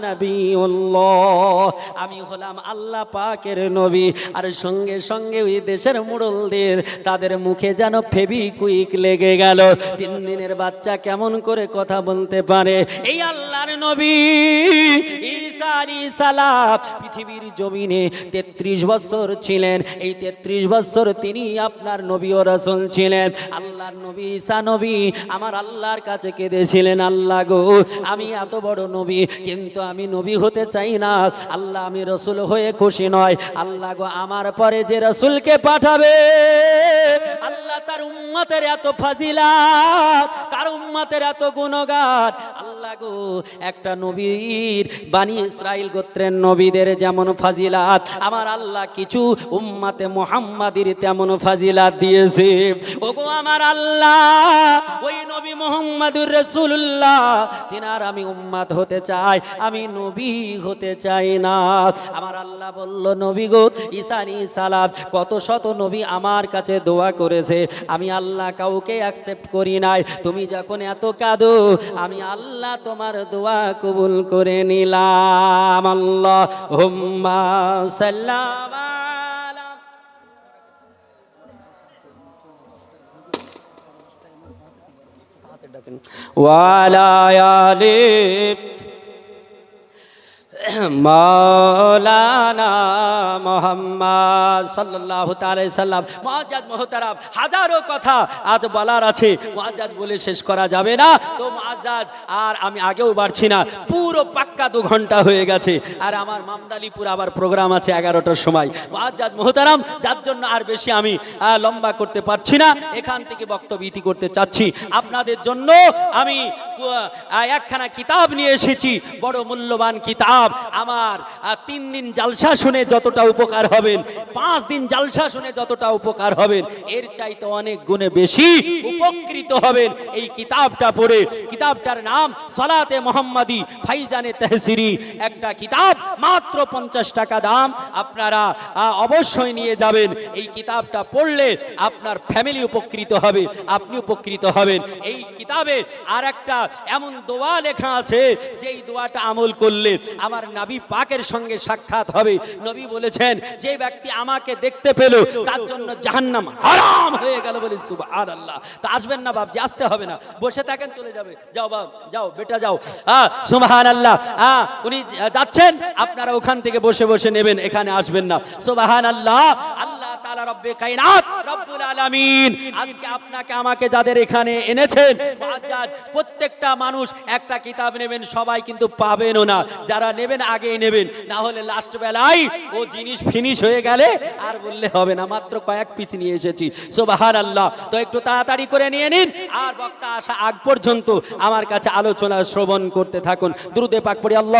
নবিউল্লাহ, আমি হলাম আল্লাহ পাকের নবী। আর সঙ্গে সঙ্গে ওই দেশের মুড়লদের তাদের মুখে যেন ফেবিকুইক লেগে গেল। 3 দিনের বাচ্চা কেমন করে কথা বলতে পারে? এই আল্লাহর নবী ঈসা আলাইহিস সালাম পৃথিবীর জমিনে 33 বছর ছিলেন। এই 33 বছর তিনি আপনার নবী ও রাসূল ছিলেন। আল্লাহর নবী ঈসা নবী আমার আল্লাহর কাছে কেঁদেছিলেন, আল্লাহ গো আমি এত বড় নবী, কিন্তু আমি নবী হতে চাই না। আল্লাহ আমি রাসূল হয়ে খুশি নয়। আল্লাহ গো আমার পরে যে রাসূলকে পাঠাবে, আল্লাহ আল্লাহ তার উম্মতের এত ফাজিলাত, তার উম্মতের এত গুণগান। আল্লাহ গো, একটা নবীর বানি ইসরাইল গোত্রের নবীদের যেমন ফাজিলাত, আমার আল্লাহ কিছু উম্মতে মুহাম্মাদির তেমন ফাজিলাত দিয়েছে। ওগো আমার আল্লাহ, ওই নবী মুহাম্মাদুর রাসূলুল্লাহ তিনার আমি উম্মত হতে চাই, আমি নবী হতে চাই না। আমার আল্লাহ বলল, নবী গো, ঈসা আলাইহিস সালাম কত শত নবী আমার কাছে দোয়া করেছে, আমি আল্লাহ কাউকে অ্যাকসেপ্ট করি নাই। তুমি যখন এত কাঁদো, আমি আল্লাহ তোমার দোয়া কবুল করে নিলাম। আল্লাহুম্মা সাল্লাম আলা ওয়ালা আলি মাওলানা মুহাম্মদ সাল্লাল্লাহু তাআলা সাল্লাম। মুআজ্জাজ মুহতারাম, হাজারো কথা আজ বলার আছে, মুআজ্জাজ বলে শেষ করা যাবে না। তো মুআজ্জাজ আর আমি আগেও বাড়ছি না, পুরো পাক্কা 2 ঘন্টা হয়ে গেছে। আর আমার মামদালিপুর আবার প্রোগ্রাম আছে 11টার সময়। মুআজ্জাজ মুহতারাম, যার জন্য আর বেশি আমি লম্বা করতে পারছি না, এখান থেকে বক্তব্য ইতি করতে চাচ্ছি। আপনাদের জন্য আমি একখানা কিতাব নিয়ে এসেছি, বড় মূল্যবান কিতাব। আমার 3 দিন জালসা শুনে যতটা উপকার হবেন, 5 দিন জালসা শুনে যতটা উপকার হবেন, এর চাইতে অনেক গুণে বেশি উপকৃত হবেন এই কিতাবটা পড়ে। কিতাবটার নাম সলাতে মোহাম্মদী ফাইজানে তাহসিরি, একটা কিতাব, মাত্র 50 টাকা দাম। আপনারা অবশ্যই নিয়ে যাবেন। এই কিতাবটা পড়লে আপনার ফ্যামিলি উপকৃত হবে, আপনি উপকৃত হবেন। এই কিতাবে আর একটা এমন দোয়া লেখা আছে, যে এই দোয়াটা আমল করলে আমার নবী পাকের সঙ্গে সাক্ষাৎ হবে। নবী বলেছেন, যে ব্যক্তি আমাকে দেখতে পেল তার জন্য জাহান্নাম হারাম হয়ে গেল। বলি সুবহানাল্লাহ। তো আসবেন না বাপ, যে আসতে হবে না, বসে থাকেন, চলে যাবে। যাও বাপ, যাও বেটা, যাও। সুবহানাল্লাহ। উনি যাচ্ছেন, আপনারা ওখান থেকে বসে বসে নেবেন, এখানে আসবেন না। সুবহানাল্লাহ। আল্লাহ তাআলা রব্বে কায়নাত, রব্বুল আলামিন আজকে আপনাকে আমাকে যাদের এখানে এনেছেন, মুআজ্জাজ, প্রত্যেকটা মানুষ একটা কিতাব নেবেন, সবাই কিন্তু পাবেনও না। যারা নেবেন আগেই নেবেন, না হলে লাস্ট বেলায় ও জিনিস ফিনিশ হয়ে গেলে আর বললে হবে না। মাত্র কয়েক পিস নিয়ে এসেছি। সুবহানাল্লাহ। তো একটু তাড়াতাড়ি করে নিয়ে নিন, আর বক্তা আসা আগ পর্যন্ত আমার কাছে আলোচনা শ্রবণ করতে থাকুন। দুরূদে পাক পড়ি। আল্লাহ